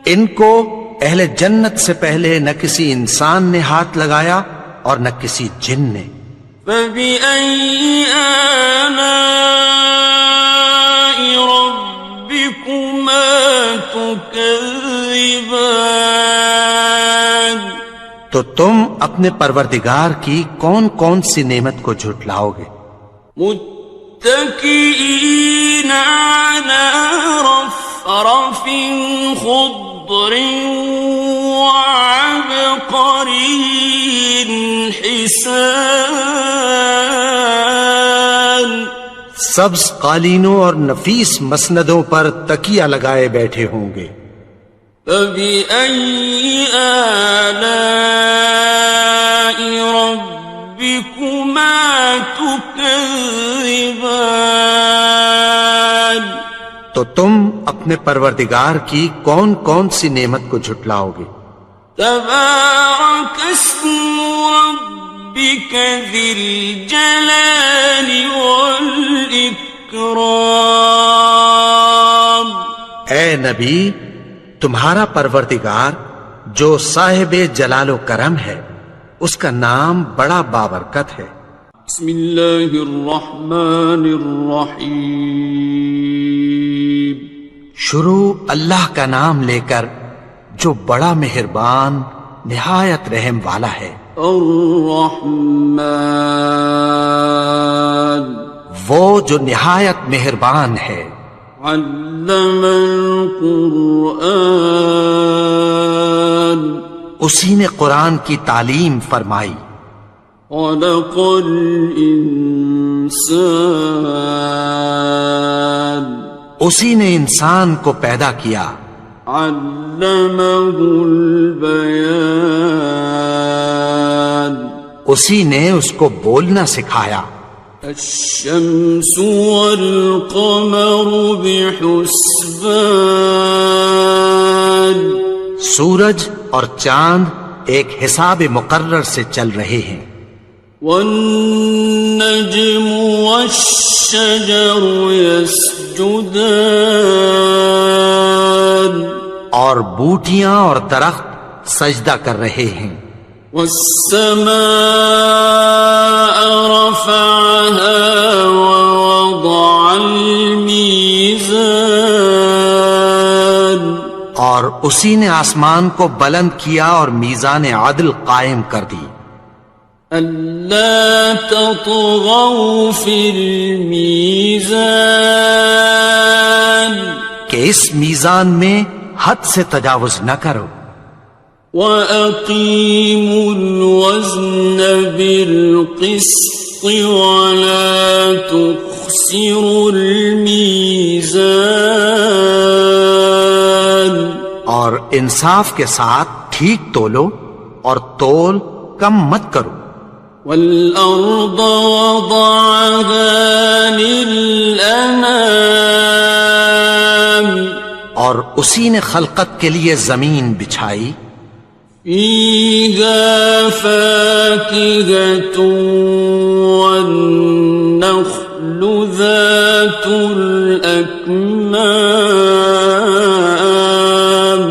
ان کو اہل جنت سے پہلے نہ کسی انسان نے ہاتھ لگایا اور نہ کسی جن نے۔ فبأي آلاء ربكما تكذبان تو تم اپنے پروردگار کی کون کون سی نعمت کو جھٹلاؤ گے؟ متكئين على رفرف خضر وعبقري حسان سبز قالینوں اور نفیس مسندوں پر تکیہ لگائے بیٹھے ہوں گے. فبأي آلاء ربكما تكذبان. تو تم اپنے پروردگار کی کون کون سی نعمت کو جھٹلاؤ گے؟ تبارك اسم ربك ذي الجلال والإكرام. اے نبی، تمہارا پروردگار جو صاحب جلال و کرم ہے، اس کا نام بڑا بابرکت ہے. بسم اللہ الرحمن الرحیم. شروع اللہ کا نام لے کر جو بڑا مہربان نہایت رحم والا ہے. الرحمن، وہ جو نہایت مہربان ہے. علم القرآن، اسی نے قرآن کی تعلیم فرمائی. خلق الانسان، اسی نے انسان کو پیدا کیا. علمہ البیان، اسی نے اس کو بولنا سکھایا. الشمس والقمر بحسبان، سورج اور چاند ایک حساب مقرر سے چل رہے ہیں. والنجم والشجر يسجدان، اور بوٹیاں اور درخت سجدہ کر رہے ہیں. والسماء رفعها ووضع الميزان، اور اسی نے آسمان کو بلند کیا اور میزان عدل قائم کر دی. ألا تطغوا في الميزان، کہ اس میزان میں حد سے تجاوز نہ کرو. وَأَقِيمُوا الْوَزْنَ بِالْقِسْطِ وَلَا تُخْسِرُوا الْمِيزَانَ، اور انصاف کے ساتھ ٹھیک تولو اور تول کم مت کرو. وَالْأَرْضَ وَضَعَهَا لِلْأَنَامِ، اور اسی نے خلقت کے لیے زمین بچھائی. فِيهَا فَاكِهَةٌ وَالنَّخْلُ ذَاتُ الْأَكْمَامِ،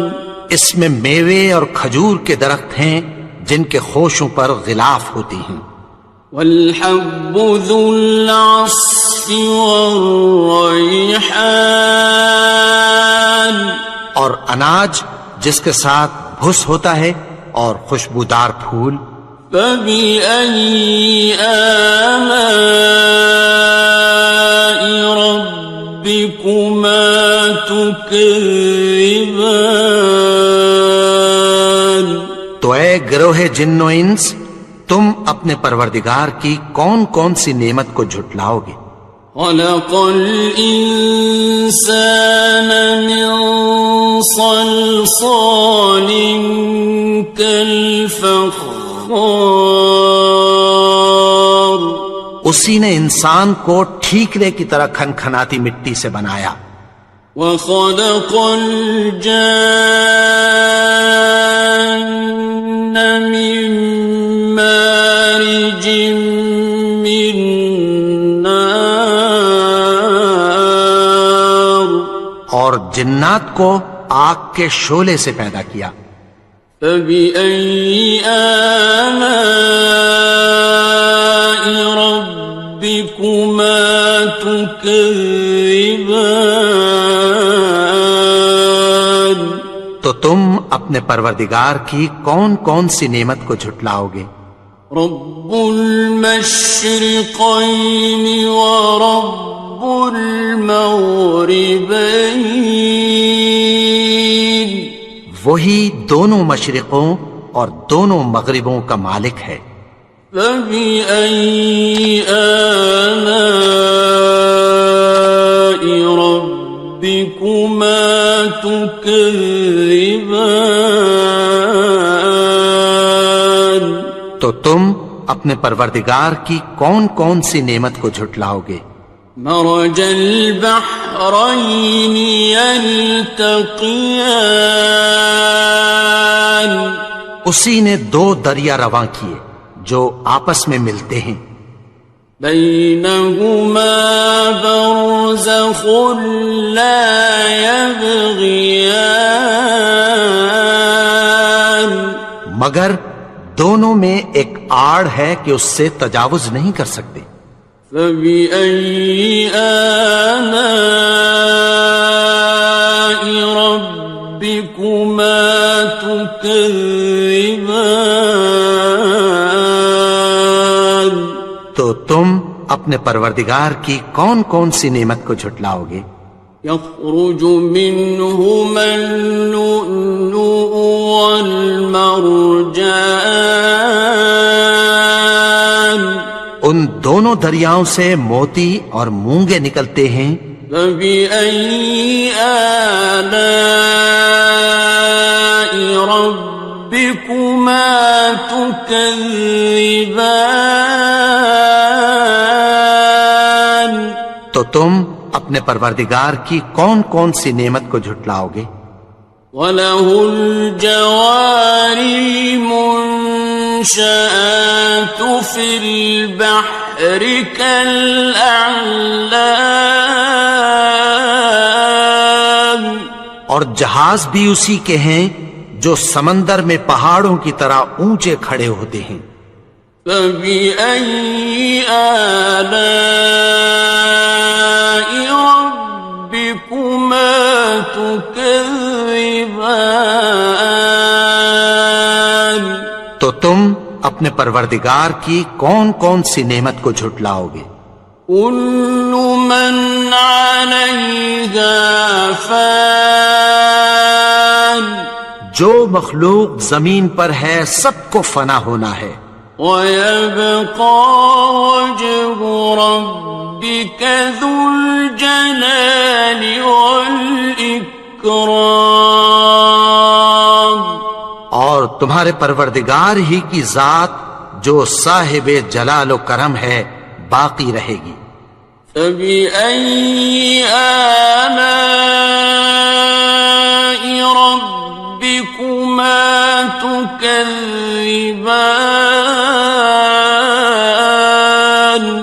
اس میں میوے اور کھجور کے درخت ہیں جن کے خوشوں پر غلاف ہوتی ہیں. وَالْحَبُّ ذُو الْعَصْفِ وَالرَّيْحَانِ، اور اناج جس کے ساتھ بھس ہوتا ہے اور خوشبودار پھول. فَبِأَيِّ آلَاءِ رَبِّكُمَا تُكَذِّبَانِ. تو اے گروہ جن و انس، تم اپنے پروردگار کی کون کون سی نعمت کو جھٹلاؤ گے؟ خلق الإنسان من صلصال كالفخار، اسی نے انسان کو ٹھیکرے کی طرح کھنکھناتی مٹی سے بنایا. وخلق الجان من مارج من نار، اور جنات کو آگ کے شعلے سے پیدا کیا. فبأي آلاء ربكما تكذبان. تو تم اپنے پروردگار کی کون کون سی نعمت کو جھٹلاؤ گے؟ رب المشرقين ورب المغربين، وہی دونوں مشرقوں اور دونوں مغربوں کا مالک ہے. فبأي آلاء ربكما تكذبان تو تم اپنے پروردگار کی کون کون سی نعمت کو جھٹلاؤ گے؟ مرج البحرين يلتقيان اسی نے دو دریا رواں کیے جو آپس میں ملتے ہیں، بينهما برزخ لا يبغيان مگر دونوں میں ایک آڑ ہے کہ اس سے تجاوز نہیں کر سکتے۔ فبأي آلاء ربكما تكذبان تو تم اپنے پروردگار کی کون کون سی نعمت کو جھٹلاؤ گے؟ يخرج منهما اللؤلؤ والمرجان ان دونوں دریاؤں سے موتی اور مونگے نکلتے ہیں۔ فبأي آلاء ربكما تكذبان تو تم اپنے پروردگار کی کون کون سی نعمت کو جھٹلاؤ گے؟ وَلَهُ الْجَوَارِ الْمُنشَآتُ فِي الْبَحْرِ كَالْأَعْلَامِ اور جہاز بھی اسی کے ہیں جو سمندر میں پہاڑوں کی طرح اونچے کھڑے ہوتے ہیں۔ فَبِأَيِّ آلَاءِ رَبِّكُمَا تُكَذِّبَانِ تو تم اپنے پروردگار کی کون کون سی نعمت کو جھٹلاؤ گے؟ كُلُّ مَنْ عَلَيْهَا فَانٍ جو مخلوق زمین پر ہے سب کو فنا ہونا ہے، وَيَبْقَى وَجْهُ رَبِّكَ ذُو الْجَلَالِ وَالْإِكْرَامِ اور تمہارے پروردگار ہی کی ذات جو صاحب جلال و کرم ہے باقی رہے گی۔ فَبِأَيِّ آلَاءِ رَبِّكُمَا تُكَذِّبَانِ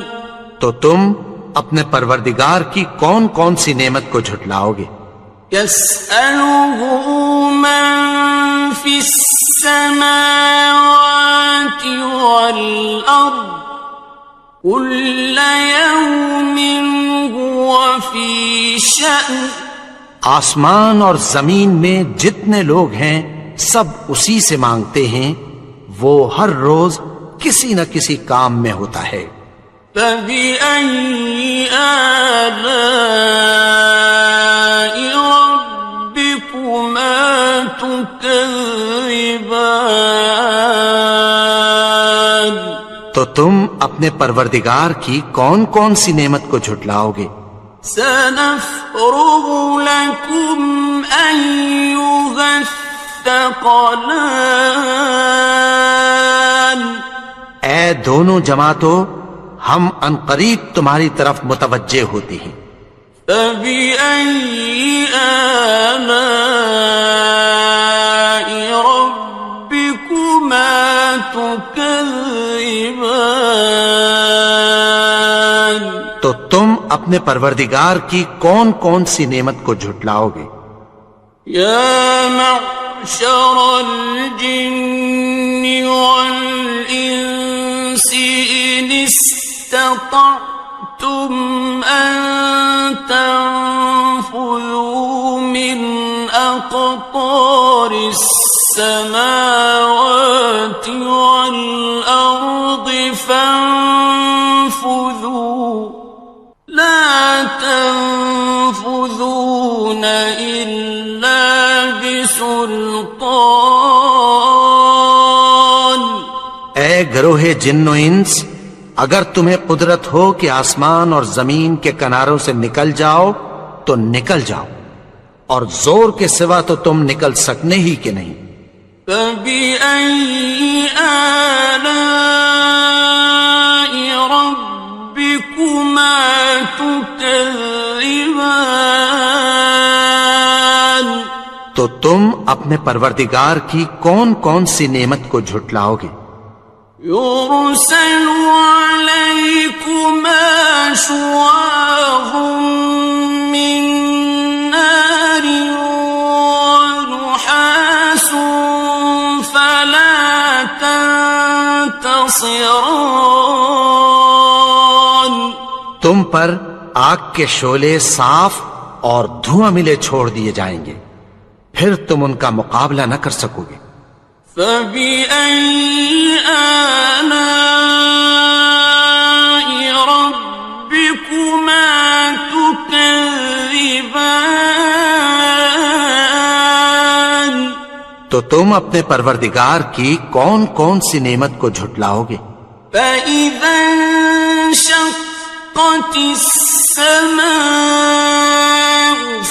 تو تم اپنے پروردگار کی کون کون سی نعمت کو جھٹلاؤ گے؟ يَسْأَلُهُ مَن فِي السَّمَاوَاتِ وَالْأَرْضِ كُلَّ يَوْمٍ هُوَ فِي شَأْنٍ آسمان اور زمین میں جتنے لوگ ہیں سب اسی سے مانگتے ہیں، وہ ہر روز کسی نہ کسی کام میں ہوتا ہے۔ فَبِأَيِّ آلَاءِ رَبِّكُمَا تُكَذِّبَانِ تو تم اپنے پروردگار کی کون کون سی نعمت کو جھٹلاؤ گے؟ سَنَفْرُغُ لَكُمْ أَيُّهَ الثَّقَلَانِ اے دونوں جماعتوں، ہم عنقریب تمہاری طرف متوجہ ہوتے ہیں۔ فَبِأَيِّ آلَاءِ رَبِّكُمَا تُكَذِّبَانِ تو تم اپنے پروردگار کی کون کون سی نعمت کو جھٹلاؤ گے؟ یا معشر الجن والانس ان استطعتم ان تنفذوا من اقطار السماوات والارض فانفذوا لا تنفذون إلا بسلطان۔ اے گروہ جن و انس، اگر تمہیں قدرت ہو کہ آسمان اور زمین کے کناروں سے نکل جاؤ تو نکل جاؤ، اور زور کے سوا تو تم نکل سکنے ہی کہ نہیں۔ فَبِأَيِّ آلَاءِ رَبِّكُمَا تُكَذِّبَانِ، تو تم اپنے پروردگار کی کون کون سی نعمت کو جھٹلاؤ گے؟ يُرْسَلُ عَلَيْكُمَا شُوَاظٌ مِّن نَّارٍ وَنُحَاسٌ فَلَا تَنتَصِرَانِ، تم پر آگ کے شعلے صاف اور دھواں ملے چھوڑ دیے جائیں گے، پھر تم ان کا مقابلہ نہ کر سکو گے۔ فَبِأَيِّ آلَاءِ رَبِّكُمَا تُكَذِّبَانِ، تو تم اپنے پروردگار کی کون کون سی نعمت کو جھٹلاؤ گے؟ فَإِذَا انشَقَّتِ السَّمَاءُ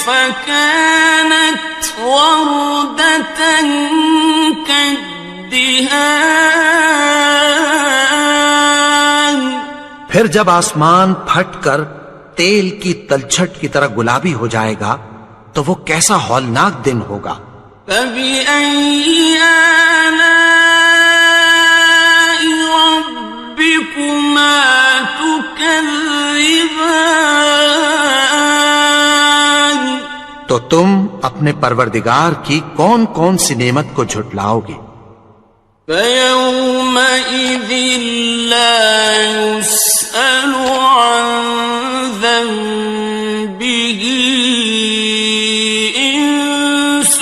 فَكَانَتْ وَرْدَةً كَالدِّهَانِ، پھر جب آسمان پھٹ کر تیل کی تلچھٹ کی طرح گلابی ہو جائے گا تو وہ کیسا ہولناک دن ہوگا۔ فَبِأَيِّ آلَاءِ رَبِّكُمَا تُكَذِّبَانِ، تو تم اپنے پروردگار کی کون کون سی نعمت کو جھٹلاؤ گے؟ فَيَوْمَئِذٍ لَا يُسْأَلُ عَنْ ذَنبِهِ إِنسٌ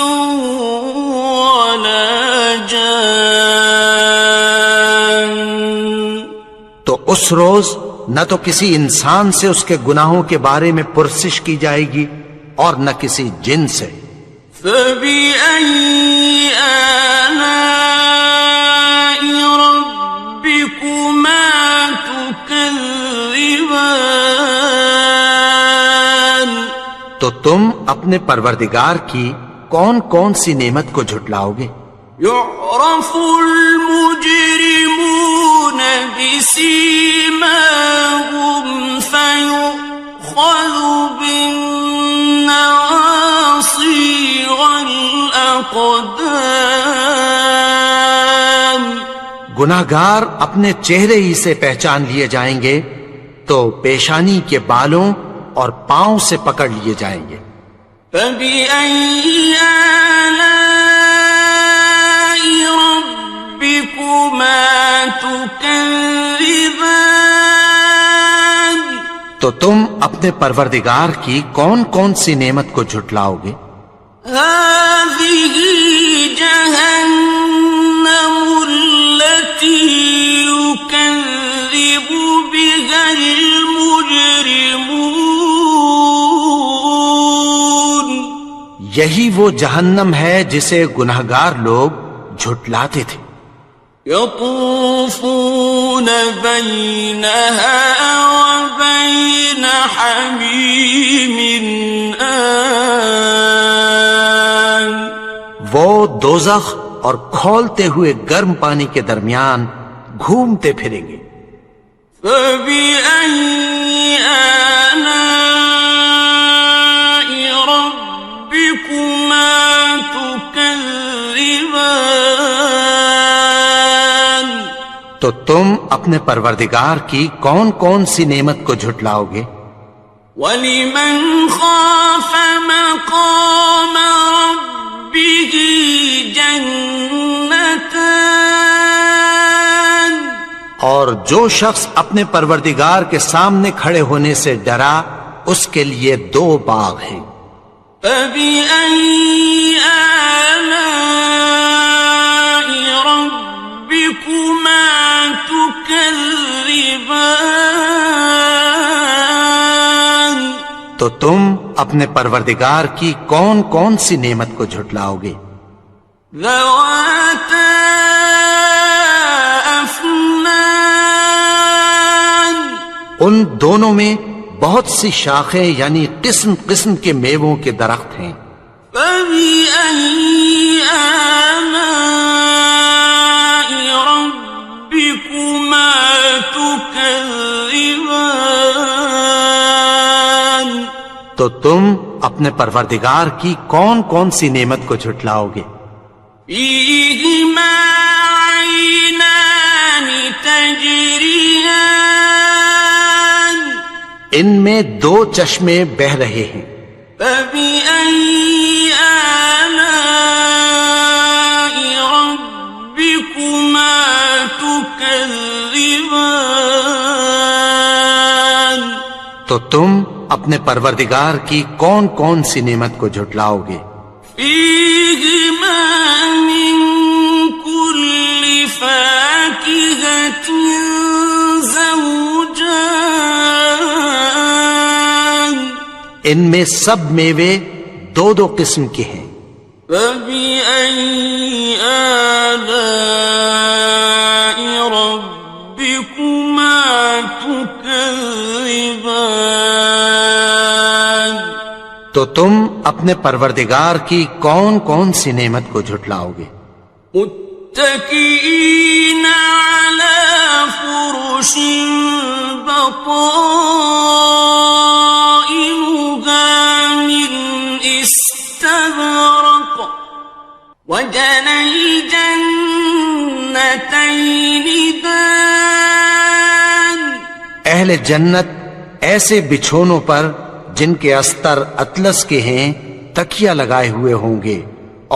وَلَا جَانٌ، تو اس روز نہ تو کسی انسان سے اس کے گناہوں کے بارے میں پرسش کی جائے گی اور نہ کسی جن سے۔ فَبِأَيِّ آلَاءِ رَبِّكُمَا تُكَذِّبَانِ، تو تم اپنے پروردگار کی کون کون سی نعمت کو جھٹلاؤ گے؟ يُعْرَفُ الْمُجْرِمُونَ بِسِيمَاهُمْ فَيُؤْخَذُ بِالنَّوَاصِي وَالْأَقْدَامِ، گناہگار اپنے چہرے ہی سے پہچان لیے جائیں گے تو پیشانی کے بالوں اور پاؤں سے پکڑ لیے جائیں گے۔ فَبِأَيِّ آلَاءِ رَبِّكُمَا تُكَذِّبَانِ، تو تم اپنے پروردگار کی کون کون سی نعمت کو جھٹلاؤ گے؟ هَٰذِهِ جَهَنَّمُ الَّتِي يُكَذِّبُ بِهَا الْمُجْرِمُونَ، یہی وہ جہنم ہے جسے گناہگار لوگ جھٹلاتے تھے۔ يَطُوفُونَ بَيْنَهَا وَبَيْنَ حَمِيمٍ آنٍ، وہ دوزخ اور کھولتے ہوئے گرم پانی کے درمیان گھومتے پھریں گے۔ فَبِأَيِّ آلَاءِ رَبِّكُمَا تُكَذِّبَانِ، تو تم اپنے پروردگار کی کون کون سی نعمت کو جھٹلاؤ گے؟ وَلِمَنْ خَافَ مَقَامَ رَبِّهِ جَنَّتَانِ، اور جو شخص اپنے پروردگار کے سامنے کھڑے ہونے سے ڈرا اس کے لیے 2 باغ ہیں۔ فَبِأَيِّ آلَاءِ رَبِّكُمَا تُكَذِّبَانِ، تو تم اپنے پروردگار کی کون کون سی نعمت کو جھٹلاؤ گے؟ ذَوَاتَا أَفْنَانٍ ان دونوں میں بہت سی شاخیں یعنی قسم قسم کے میووں کے درخت ہیں. فَبِأَيِّ آلَاءِ رَبِّكُمَا تُكَذِّبَانِ تو تم اپنے پروردگار کی کون کون سی نعمت کو جھٹلاؤ گے؟ فِيهِمَا عَيْنَانِ تَجْرِيَانِ ان میں دو چشمے بہ رہے ہیں. فَبِأَيِّ آلَاءِ رَبِّكُمَا تُكَذِّبَانِ تو تم اپنے پروردگار کی کون کون سی نعمت کو جھٹلاؤ گے؟ فِيهِمَا مِن كُلِّ فَاكِهَةٍ زَوْجَانِ ان میں سب میوے دو دو قسم کے ہیں. فَبِأَيِّ آلَاءِ رَبِّكُمَا تُكَذِّبَانِ تو تم اپنے پروردگار کی کون کون سی نعمت کو جھٹلاؤ گے؟ متكئين على فرش بطائنها من استبرق وجنى الجنتين دان اہل جنت ایسے بچھونوں پر جن کے استر اطلس کے ہیں تکیہ لگائے ہوئے ہوں گے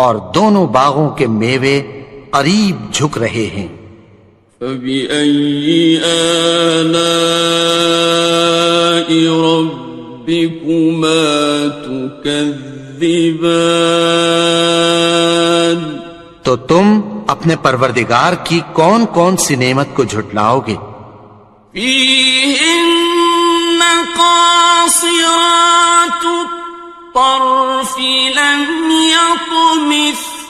اور دونوں باغوں کے میوے قریب جھک رہے ہیں. فَبِأَيِّ آلَاءِ رَبِّكُمَا تُكَذِّبَانِ تو تم اپنے پروردگار کی کون کون سی نعمت کو جھٹلاؤ گے؟ فِيهِنَّ قَاصِرَاتُ الطَّرْفِ لَمْ يَطْمِثْهُنَّ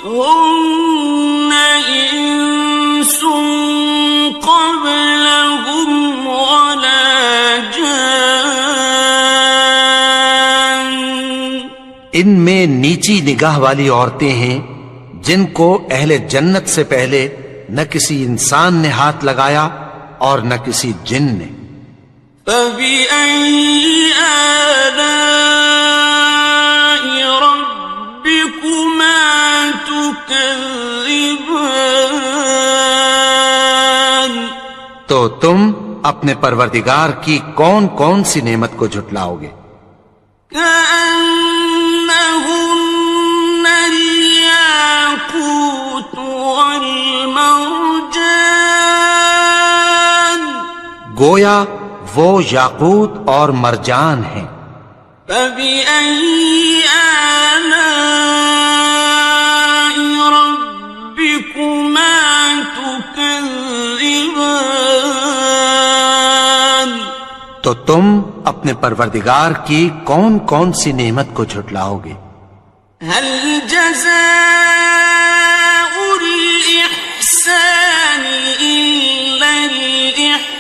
إِنسٌ قَبْلَهُمْ وَلَا جَانٌّ ان میں نیچی نگاہ والی عورتیں ہیں جن کو اہل جنت سے پہلے نہ کسی انسان نے ہاتھ لگایا اور نہ کسی جن نے. فَبِأَيِّ آلَاءِ رَبِّكُمَا تُكَذِّبَانِ تو تم اپنے پروردگار کی کون کون سی نعمت کو جھٹلاؤ گے؟ كَأَنَّهُنَّ الْيَاقُوتُ وَالْمَرْجَانُ گویا وہ یاقوت اور مرجان ہیں. فَبِأَيِّ آلَاءِ رَبِّكُمَا تُكَذِّبَانِ تو تم اپنے پروردگار کی کون کون سی نعمت کو جھٹلاؤ گے؟ هَلْ جَزَاءُ الْإِحْسَانِ إِلَّا الْإِحْسَانُ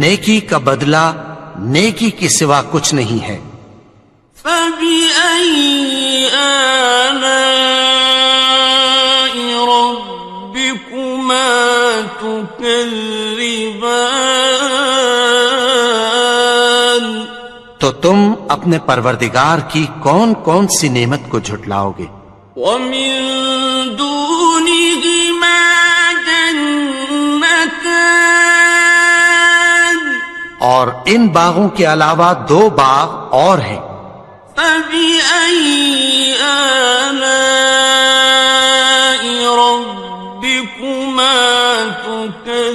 نیکی کا بدلہ نیکی کے سوا کچھ نہیں ہے. فَبِأَيِّ آلَاءِ رَبِّكُمَا تُكَذِّبَانِ تو تم اپنے پروردگار کی کون کون سی نعمت کو جھٹلاؤ گے؟ وَمِن دُونِهِمَا جَنَّتَانِ اور ان باغوں کے علاوہ دو باغ اور ہیں. فَبِأَيِّ آلَاءِ رَبِّكُمَا تُكَذِّبَانِ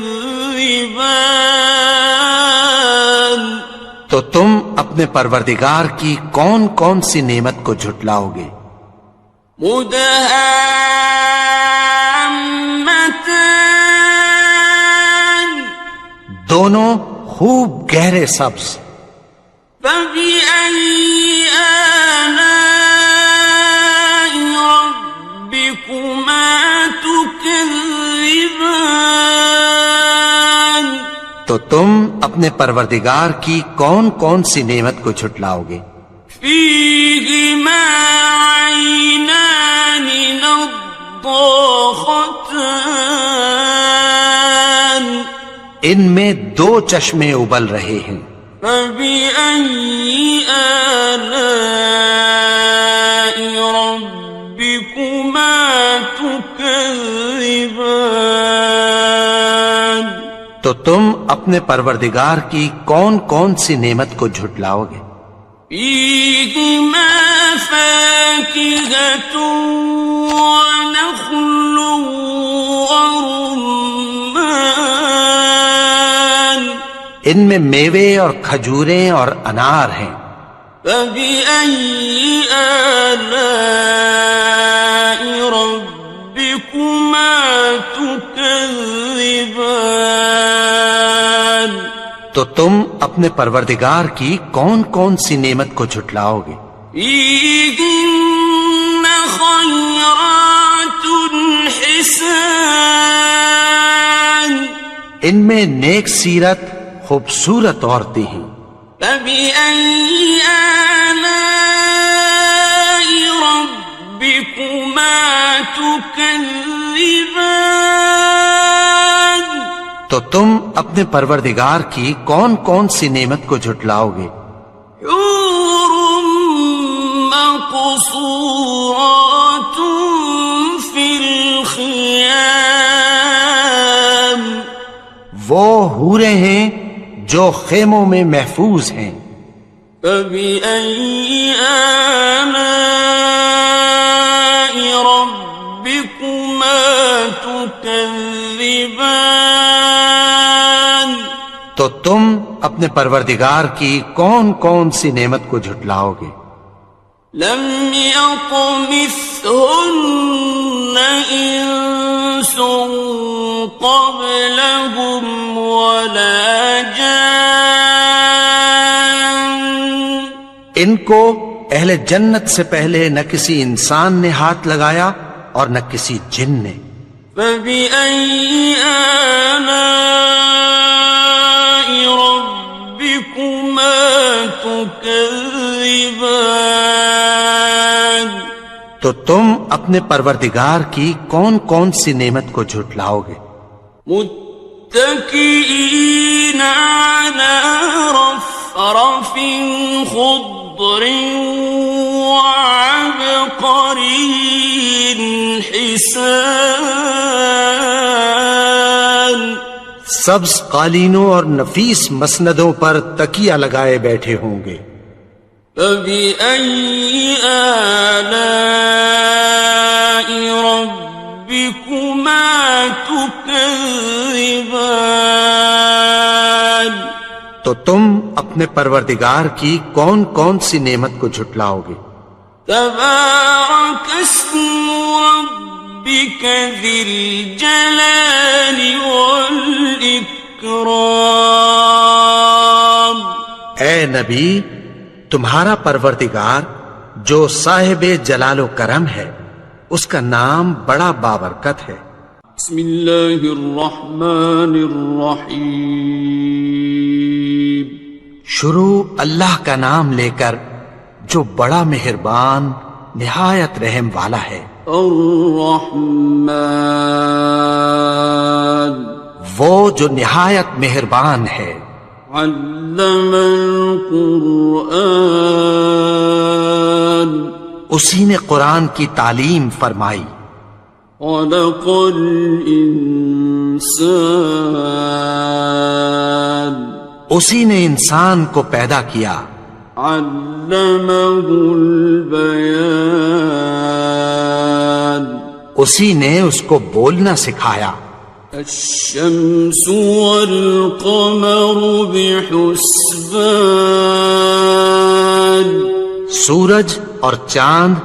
تو تم اپنے پروردگار کی کون کون سی نعمت کو جھٹلاؤ گے؟ مُدْهَامَّتَانِ دونوں خوب گہرے سبز. فَبِأَيِّ آلَاءِ رَبِّكُمَا تُكَذِّبَانِ تو تم اپنے پروردگار کی کون کون سی نعمت کو جھٹلاؤ گے؟ فيهما عينان نضاختان ان میں دو چشمے ابل رہے ہیں، فبأي آلاء ربكما تكذبان تو تم اپنے پروردگار کی کون کون سی نعمت کو جھٹلاؤ گے؟ فيهما فاكهة ونخل ورمان ان میں میوے اور کھجوریں اور انار ہیں، فبأي آلاء ربكما تكذبان تو تم اپنے پروردگار کی کون کون سی نعمت کو جھٹلاؤ گے؟ فيهن خيرات حسان ان میں نیک سیرت خوبصورت عورتیں ہیں، فبأي آلاء ربكما تكذبان تو تم اپنے پروردگار کی کون کون سی نعمت کو جھٹلاؤ گے؟ حور مقصورات في الخيام وہ حوریں ہیں جو خیموں میں محفوظ ہیں، فبأي آلاء ربكما تكذبان تو تم اپنے پروردگار کی کون کون سی نعمت کو جھٹلاؤ گے؟ لم يطمثهن إنس قبلهم ولا جان ان کو اہل جنت سے پہلے نہ کسی انسان نے ہاتھ لگایا اور نہ کسی جن نے، فبأي آلاء ربكما تكذبان تو تم اپنے پروردگار کی کون کون سی نعمت کو جھٹلاؤ گے؟ متكئين على رفرف خضر وعبقري حسان سبز قالینوں اور نفیس مسندوں پر تکیہ لگائے بیٹھے ہوں گے، فبأي آلاء ربكما تكذبان تو تم اپنے پروردگار کی کون کون سی نعمت کو جھٹلاؤ گے؟ تبارك اسم ربك ذي الجلال والإكرام اے نبی، تمہارا پروردگار جو صاحب جلال و کرم ہے، اس کا نام بڑا بابرکت ہے۔ بسم الله الرحمن الرحيم شروع اللہ کا نام لے کر جو بڑا مہربان نہایت رحم والا ہے۔ الرحمن وہ جو نہایت مہربان ہے، علم القرآن اسی نے قرآن کی تعلیم فرمائی، خلق الإنسان اسی نے انسان کو پیدا کیا، علمه البيان اسی نے اس کو بولنا سکھایا، الشمس والقمر بحسبان سورج اور چاند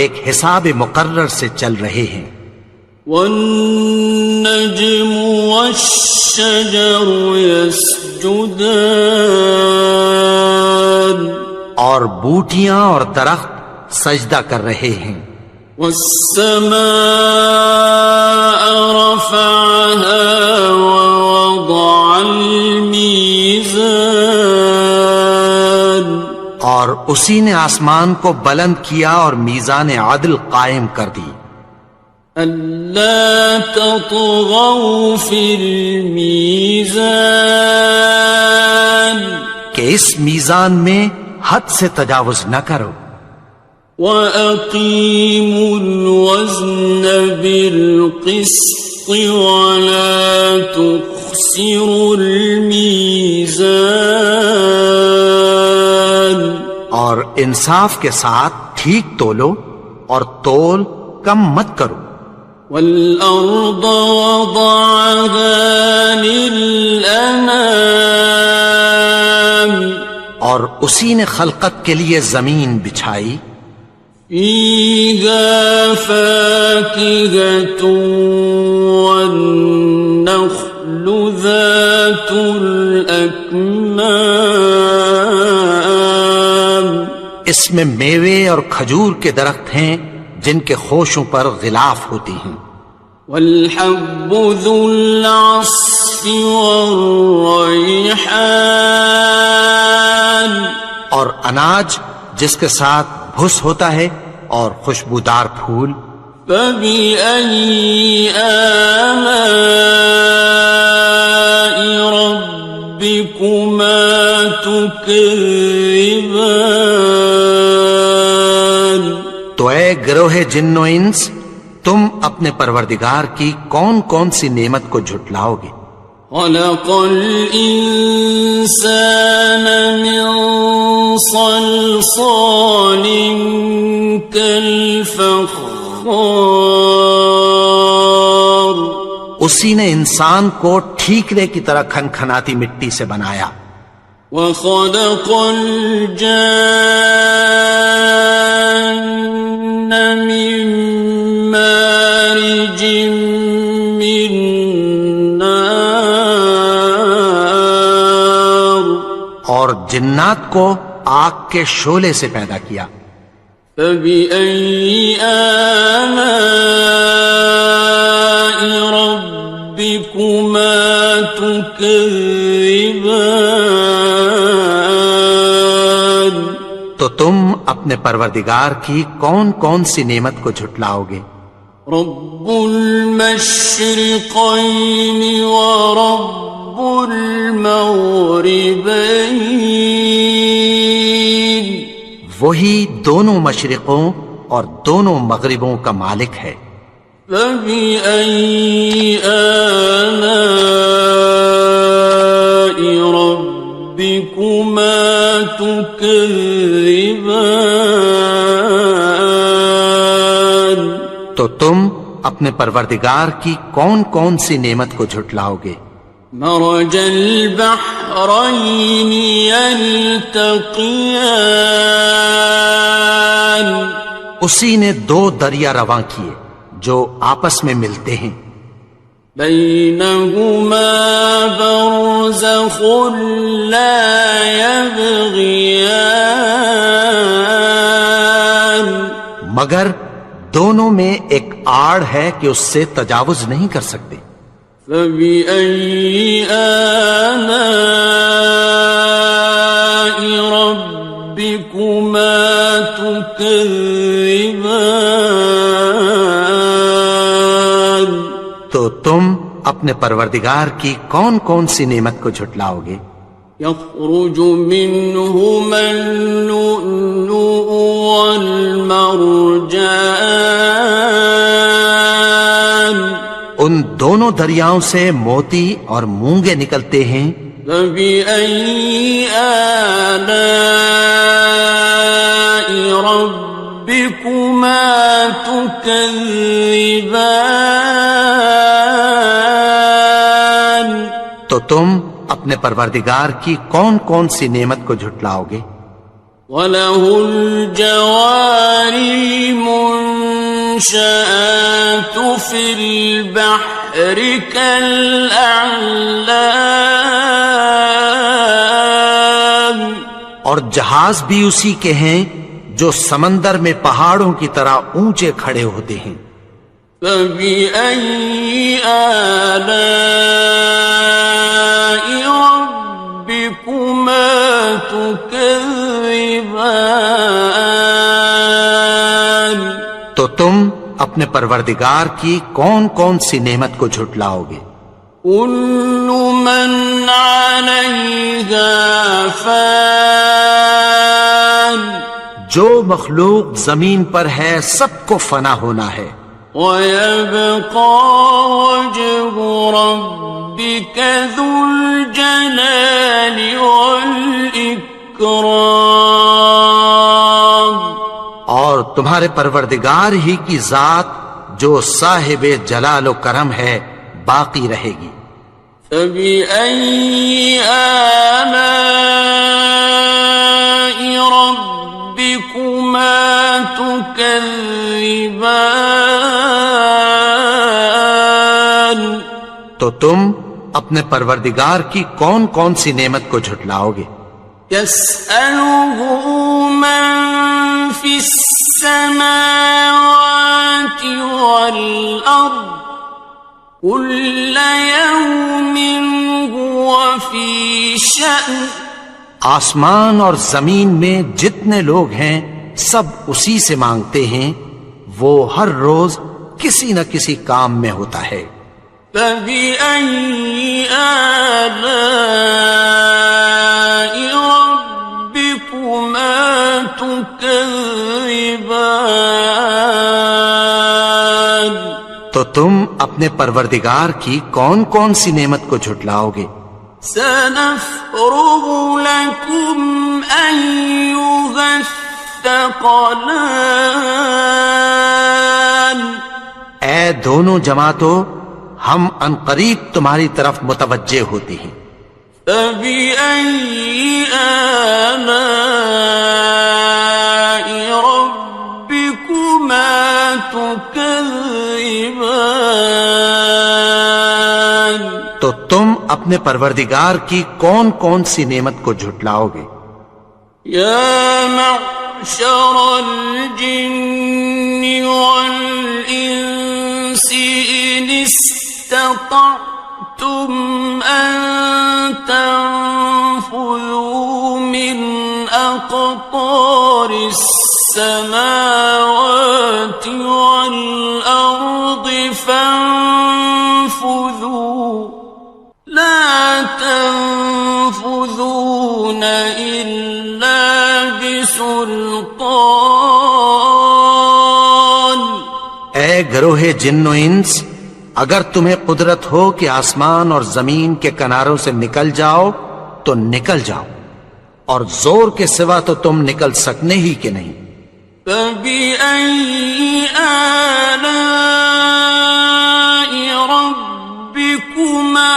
ایک حساب مقرر سے چل رہے ہیں، والنجم والشجر يسجدان اور بوٹیاں اور درخت سجدہ کر رہے ہیں، والسماء رفعها ووضع الميزان والميزان اور اسی نے آسمان کو بلند کیا اور میزان عدل قائم کر دی ألا تطغوا في الميزان کہ اس میزان میں حد سے تجاوز نہ کرو وَأَقِيمُوا الْوَزْنَ بِالْقِسْطِ وَلَا تُخْسِرُوا الْمِيزَانَ اور انصاف کے ساتھ ٹھیک تولو اور تول کم مت کرو وَالْأَرْضَ وَضَعَهَا لِلْأَنَامِ اور اسی نے خلقت کے لیے زمین بچھائی فِيهَا فَاكِهَةٌ وَالنَّخْلُ ذَاتُ الْأَكْمَامِ اس میں میوے اور کھجور کے درخت ہیں جن کے خوشوں پر غلاف ہوتی ہیں وَالْحَبُّ ذُو الْعَصْفِ وَالرَّيْحَانِ اور اناج جس کے ساتھ بھس ہوتا ہے اور خوشبودار پھول فَبِأَيِّ آلَاءِ رَبِّكُمَا تُكَذِّبَانِ تو اے گروہ جن و انس تم اپنے پروردگار کی کون کون سی نعمت کو جھٹلاؤ گے خَلَقَ الْإِنسَانَ مِنْ صَلْصَالٍ كَالْفَخَّارِ اسی نے انسان کو ٹھیکرے کی طرح کھنکھناتی مٹی سے بنایا وَخَلَقَ الْجَانَّ مِن مَّارِجٍ مِّن نَّارٍ اور جنات کو آگ کے شعلے سے پیدا کیا فَبِأَيِّ آلَاءِ رَبِّكُمَا تُكَذِّبَانِ تو تم اپنے پروردگار کی کون کون سی نعمت کو جھٹلاؤ گے رب المشرقين ورب المغربين وہی دونوں مشرقوں اور دونوں مغربوں کا مالک ہے فبأي آلاء ربكما تكذبان تو تم اپنے پروردگار کی کون کون سی نعمت کو جھٹلاؤ گے مرج البحرين يلتقيان اسی نے دو دریا رواں کیے جو آپس میں ملتے ہیں بينهما برزخ لا يبغيان مگر دونوں میں ایک آڑ ہے کہ اس سے تجاوز نہیں کر سکتے فبأي آلاء ربكما تكذبان تو تم اپنے پروردگار کی کون کون سی نعمت کو جھٹلاؤ گے يخرج منهما اللؤلؤ والمرجان ان دونوں دریاؤں سے موتی اور مونگے نکلتے ہیں فبأي آلاء ربكما تكذبان تو تم اپنے پروردگار کی کون کون سی نعمت کو جھٹلاؤ گے وَلَهُ الْجَوَارِ الْمُنشَآتُ فِي الْبَحْرِ كَالْأَعْلَامِ اور جہاز بھی اسی کے ہیں جو سمندر میں پہاڑوں کی طرح اونچے کھڑے ہوتے ہیں فَبِأَيِّ آلَاءِ تكذبان تو تم اپنے پروردگار کی کون کون سی نعمت کو جھٹلاؤ گے؟ كل من عليها فان جو مخلوق زمین پر ہے سب کو فنا ہونا ہے، ويبقى وجه ربك ذو الجلال والإكرام اور تمہارے پروردگار ہی کی ذات جو صاحب جلال و کرم ہے باقی رہے گی۔ فبأي آلاء ربكما تكذبان تو تم اپنے پروردگار کی کون کون سی نعمت کو جھٹلاؤ گے؟ يسأله من في السماوات والأرض كل يوم هو في شأن آسمان اور زمین میں جتنے لوگ ہیں سب اسی سے مانگتے ہیں، وہ ہر روز کسی نہ کسی کام میں ہوتا ہے۔ فبأي آلاء ربكما تكذبان تو تم اپنے پروردگار کی کون کون سی نعمت کو جھٹلاؤ گے؟ سنفرغ لكم أيها الثقلان اے دونوں جماعتوں، ہم عنقریب تمہاری طرف متوجہ ہوتے ہیں۔ فبأي آلاء ربكما تكذبان تو تم اپنے پروردگار کی کون کون سی نعمت کو جھٹلاؤ گے؟ يا معشر الجن والإنس إن استطعتم أن تنفذوا من أقطار السماوات والأرض فانفذوا لا تنفذون إلا بسلطان اے گروہ جن و انس، اگر تمہیں قدرت ہو کہ آسمان اور زمین کے کناروں سے نکل جاؤ تو نکل جاؤ، اور زور کے سوا تو تم نکل سکنے ہی کہ نہیں۔ فبأي آلاء ربكما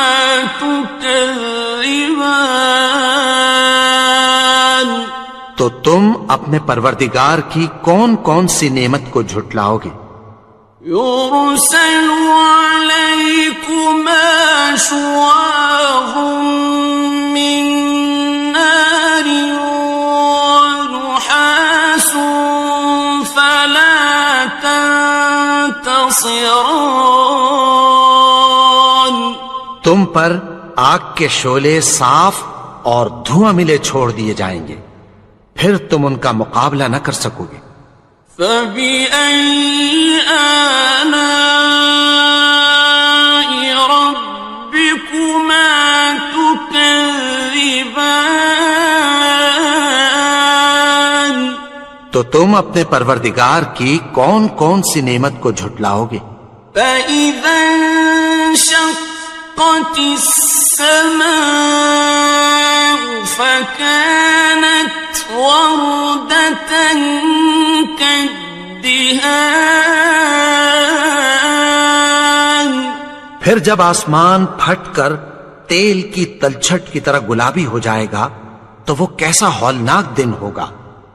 تكذبان تو تم اپنے پروردگار کی کون کون سی نعمت کو جھٹلاؤ گے؟ يرسل عليكما شواظ من نار ونحاس فلا تنتصران تم پر آگ کے شعلے صاف اور دھواں ملے چھوڑ دیے جائیں گے، پھر تم ان کا مقابلہ نہ کر سکو گے۔ فبأي آلاء ربكما تكذبان تو تم اپنے پروردگار کی کون کون سی نعمت کو جھٹلاؤ گے؟ فإذا انشقت السماء فكانت وردة كالدهان پھر جب آسمان پھٹ کر تیل کی تلچھٹ کی طرح گلابی ہو جائے گا تو وہ کیسا ہولناک دن ہوگا۔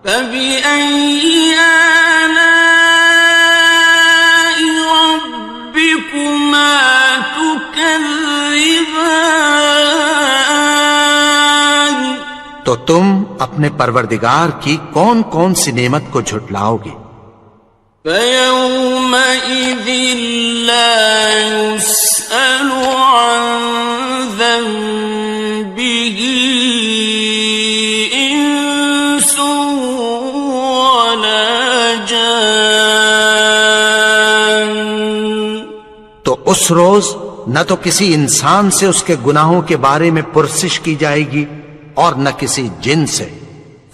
فبأي آلاء ربكما تكذبان تو تم اپنے پروردگار کی کون کون سی نعمت کو جھٹلاؤ گے؟ فيومئذ لا يسأل عن ذنبه ولا جان. تو اس روز نہ تو کسی انسان سے اس کے گناہوں کے بارے میں پرسش کی جائے گی اور نہ کسی جن سے.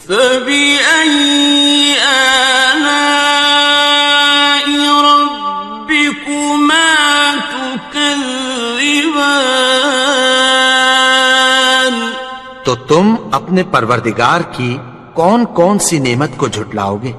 فَبِأَيِّ آلَاءِ رَبِّكُمَا تُكَذِّبَانِ. تو تم اپنے پروردگار کی کون کون سی نعمت کو جھٹلاؤ گے؟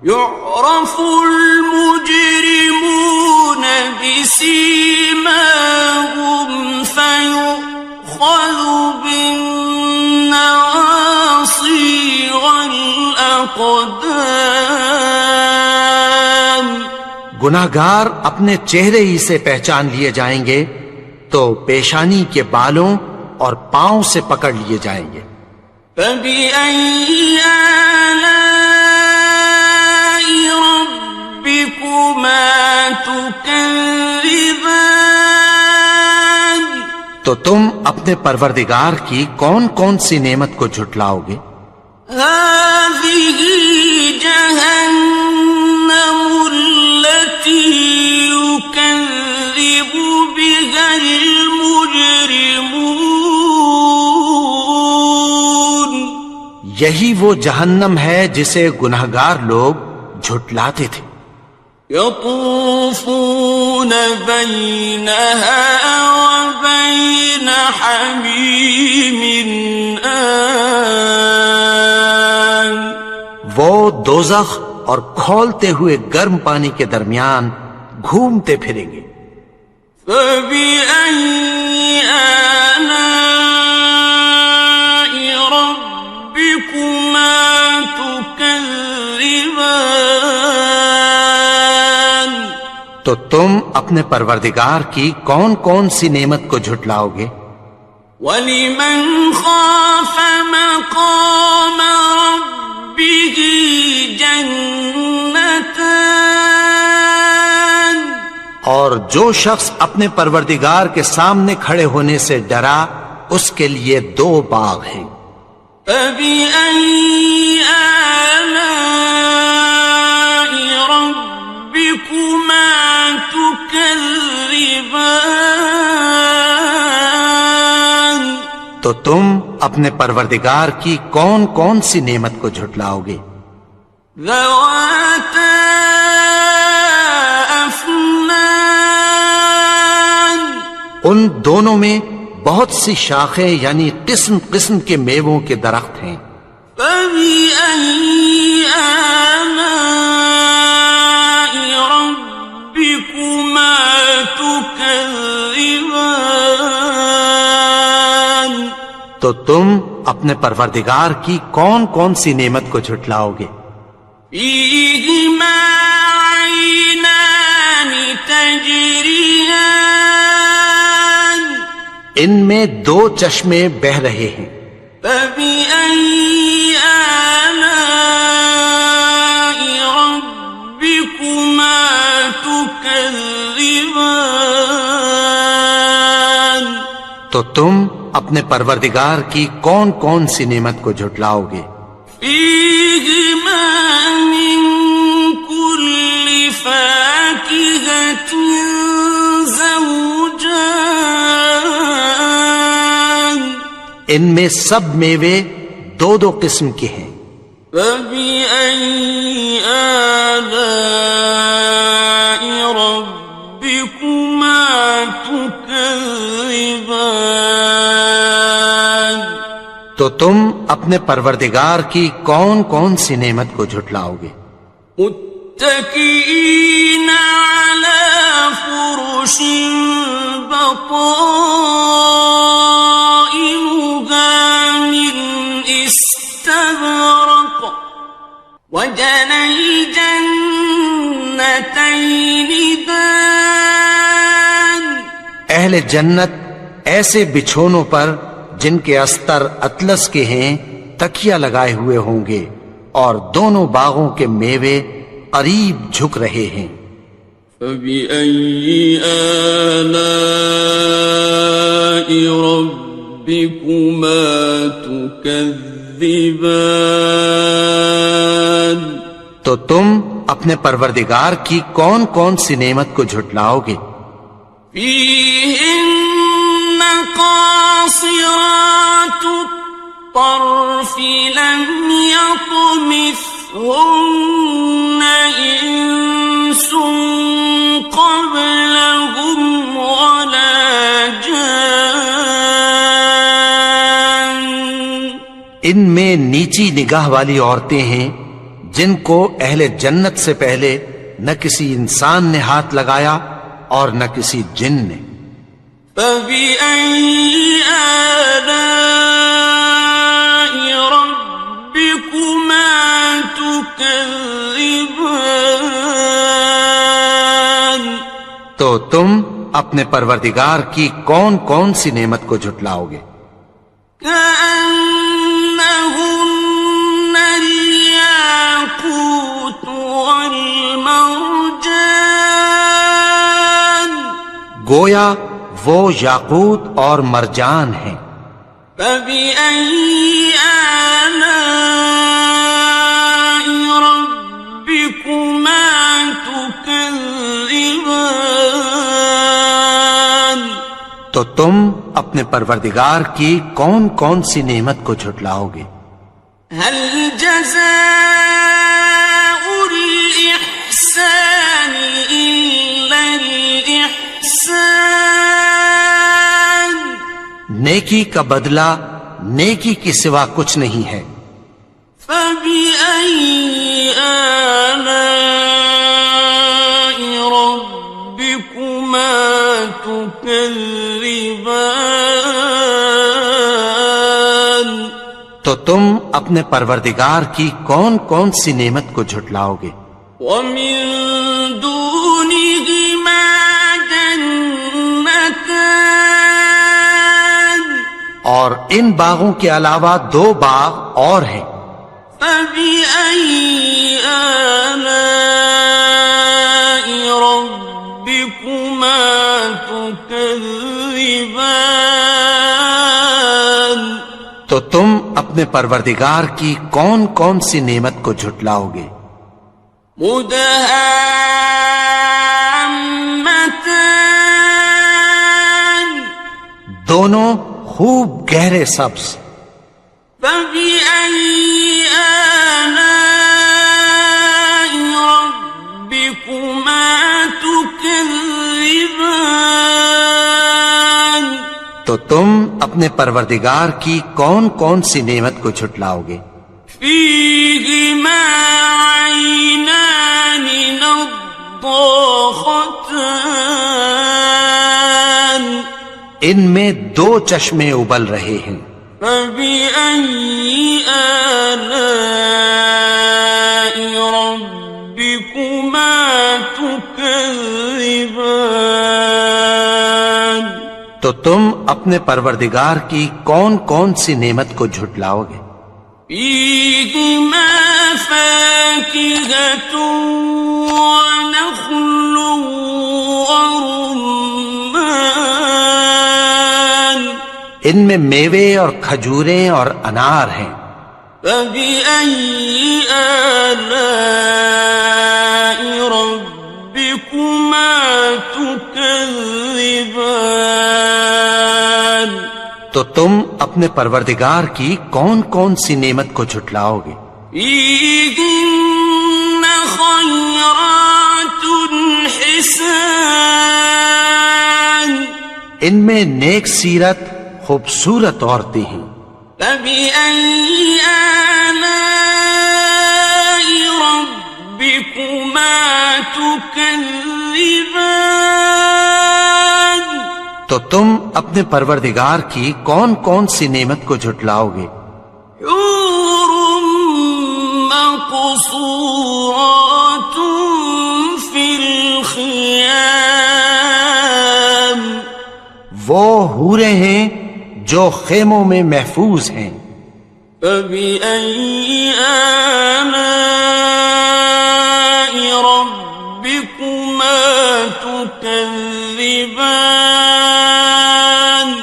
يعرف المجرمون بسيماهم فيؤخذ بالنواصي والأقدام. گناہگار اپنے چہرے ہی سے پہچان لیے جائیں گے تو پیشانی کے بالوں اور پاؤں سے پکڑ لیے جائیں گے. فَبِأَيِّ آلَاءِ رَبِّكُمَا تُكَذِّبَانِ. تو تم اپنے پروردگار کی کون کون سی نعمت کو جھٹلاؤ گے؟ هَٰذِهِ جَهَنَّمُ الَّتِي يُكَذِّبُ بِهَا الْمُجْرِمُونَ. یہی وہ جہنم ہے جسے گناہگار لوگ جھٹلاتے تھے. يطوفون بينها وبين حميم آن. وہ دوزخ اور کھولتے ہوئے گرم پانی کے درمیان گھومتے پھریں گے. فَبِأَيِّ آلَاءِ رَبِّكُمَا تُكَذِّبَانِ. تو تم اپنے پروردگار کی کون کون سی نعمت کو جھٹلاؤ گے؟ وَلِمَنْ خَافَ مَقَامَ رَبِّهِ جَنَّتَانِ. اور جو شخص اپنے پروردگار کے سامنے کھڑے ہونے سے ڈرا اس کے لیے 2 باغ ہیں. فَبِأَيِّ آلَاءِ رَبِّكُمَا تُكَذِّبَانِ. تو تم اپنے پروردگار کی کون کون سی نعمت کو جھٹلاؤ گے؟ ذَوَاتَا أَفْنَانٍ. ان دونوں میں بہت سی شاخیں یعنی قسم قسم کے میووں کے درخت ہیں. فَبِأَيِّ آلَاءِ رَبِّكُمَا تُكَذِّبَانِ. تو تم اپنے پروردگار کی کون کون سی نعمت کو جھٹلاؤ گے؟ فِيهِمَا عَيْنَانِ تَجْرِيَانِ. ان میں 2 چشمے بہہ رہے ہیں. فَبِأَيِّ آلَاءِ رَبِّكُمَا تُكَذِّبَانِ. تو تم اپنے پروردگار کی کون کون سی نعمت کو جھٹلاؤ گے؟ فِيهِمَا مِن كُلِّ فَاكِهَةٍ زَوْجَانِ. ان میں سب میوے 2 قسم کے ہیں. فَبِأَيِّ آلَاءِ رَبِّكُمَا تُكَذِّبَانِ. تو تم اپنے پروردگار کی کون کون سی نعمت کو جھٹلاؤ گے؟ متكئين على فرش بطائنها من استبرق وجنى الجنتين دان. اہل جنت ایسے بچھونوں پر جن کے استر اطلس کے ہیں تکیہ لگائے ہوئے ہوں گے اور دونوں باغوں کے میوے قریب جھک رہے ہیں. فَبِأَيِّ آلَاءِ رَبِّكُمَا تُكَذِّبَانِ. تو تم اپنے پروردگار کی کون کون سی نعمت کو جھٹلاؤ گے؟ فيهن قاصرات الطرف لم يطمثهن إنس قبلهم ولا جان. ان میں نیچی نگاہ والی عورتیں ہیں جن کو اہل جنت سے پہلے نہ کسی انسان نے ہاتھ لگایا اور نہ کسی جن نے. فبأي آلاء ربكما تكذبان. تو تم اپنے پروردگار کی کون کون سی نعمت کو جھٹلاؤ گے؟ كأنهن الياقوت والمرجان. گویا وہ یاقوت اور مرجان ہیں. فبأي آلاء ربكما تكذبان. تو تم اپنے پروردگار کی کون کون سی نعمت کو جھٹلاؤ گے؟ هل جزاء الإحسان إلا الإحسان. نیکی کا بدلہ نیکی کے سوا کچھ نہیں ہے. فبأي آلاء ربكما تكذبان. تو تم اپنے پروردگار کی کون کون سی نعمت کو جھٹلاؤ گے؟ ومن دونهما جنتان. اور ان باغوں کے علاوہ دو باغ اور ہیں. فبأي آلاء ربكما تكذبان. تو تم اپنے پروردگار کی کون کون سی نعمت کو جھٹلاؤ گے؟ مدهامتان. دونوں خوب گہرے سبز. فبأي آلاء ربكما تكذبان. تو تم اپنے پروردگار کی کون کون سی نعمت کو جھٹلاؤ گے؟ فيهما عينان نضاختان. ان میں دو چشمے ابل رہے ہیں. فبأي آلاء ربكما تكذبان. تو تم اپنے پروردگار کی کون کون سی نعمت کو جھٹلاؤ گے؟ فيهما فاكهة ونخل ورمان. ان میں میوے اور کھجوریں اور انار ہیں. فبأي آلاء ربكما تكذبان. تو تم اپنے پروردگار کی کون کون سی نعمت کو جھٹلاؤ گے؟ فيهن خيرات حسان. ان میں نیک سیرت خوبصورت عورتیں ہیں. فبأي آلاء ربكما تكذبان. تو تم اپنے پروردگار کی کون کون سی نعمت کو جھٹلاؤ گے؟ حور مقصورات في الخيام. وہ حوریں ہیں جو خیموں میں محفوظ ہیں. فبأي آلاء ربكما تكذبان.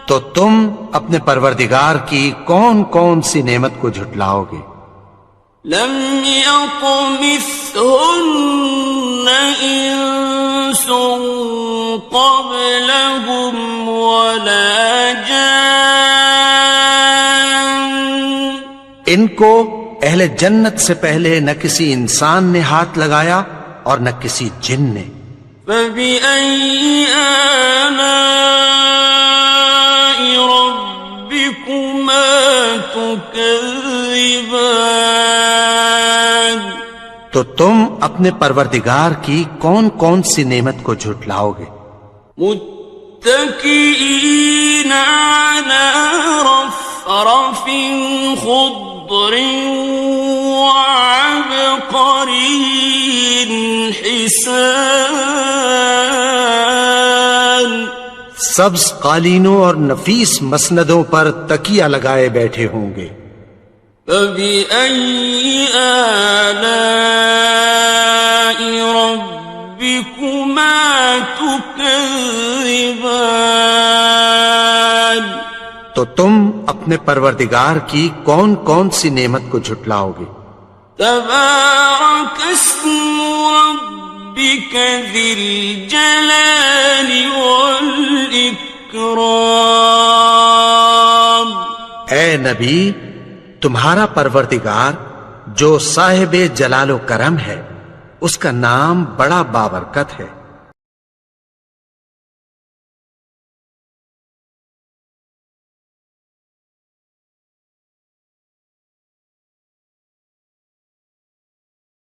تو تم اپنے پروردگار کی کون کون سی نعمت کو جھٹلاؤ گے؟ لم يطمثهن إنس قبلهم ولا جان ان کو اہل جنت سے پہلے نہ کسی انسان نے ہاتھ لگایا اور نہ کسی جن نے. فبأي آلاء ربكما تكذبان تو تم اپنے پروردگار کی کون کون سی نعمت کو جھٹلاؤ گے؟ متكئين على رفرف خضر وعبقري حسان سبز قالینوں اور نفیس مسندوں پر تکیہ لگائے بیٹھے ہوں گے. فبأي آلاء ربكما تكذبان تو تم اپنے پروردگار کی کون کون سی نعمت کو جھٹلاؤ گے؟ تبارك اسم ربك ذي الجلال والإكرام. اے نبی، تمہارا پروردگار جو صاحب جلال و کرم ہے، اس کا نام بڑا بابرکت ہے.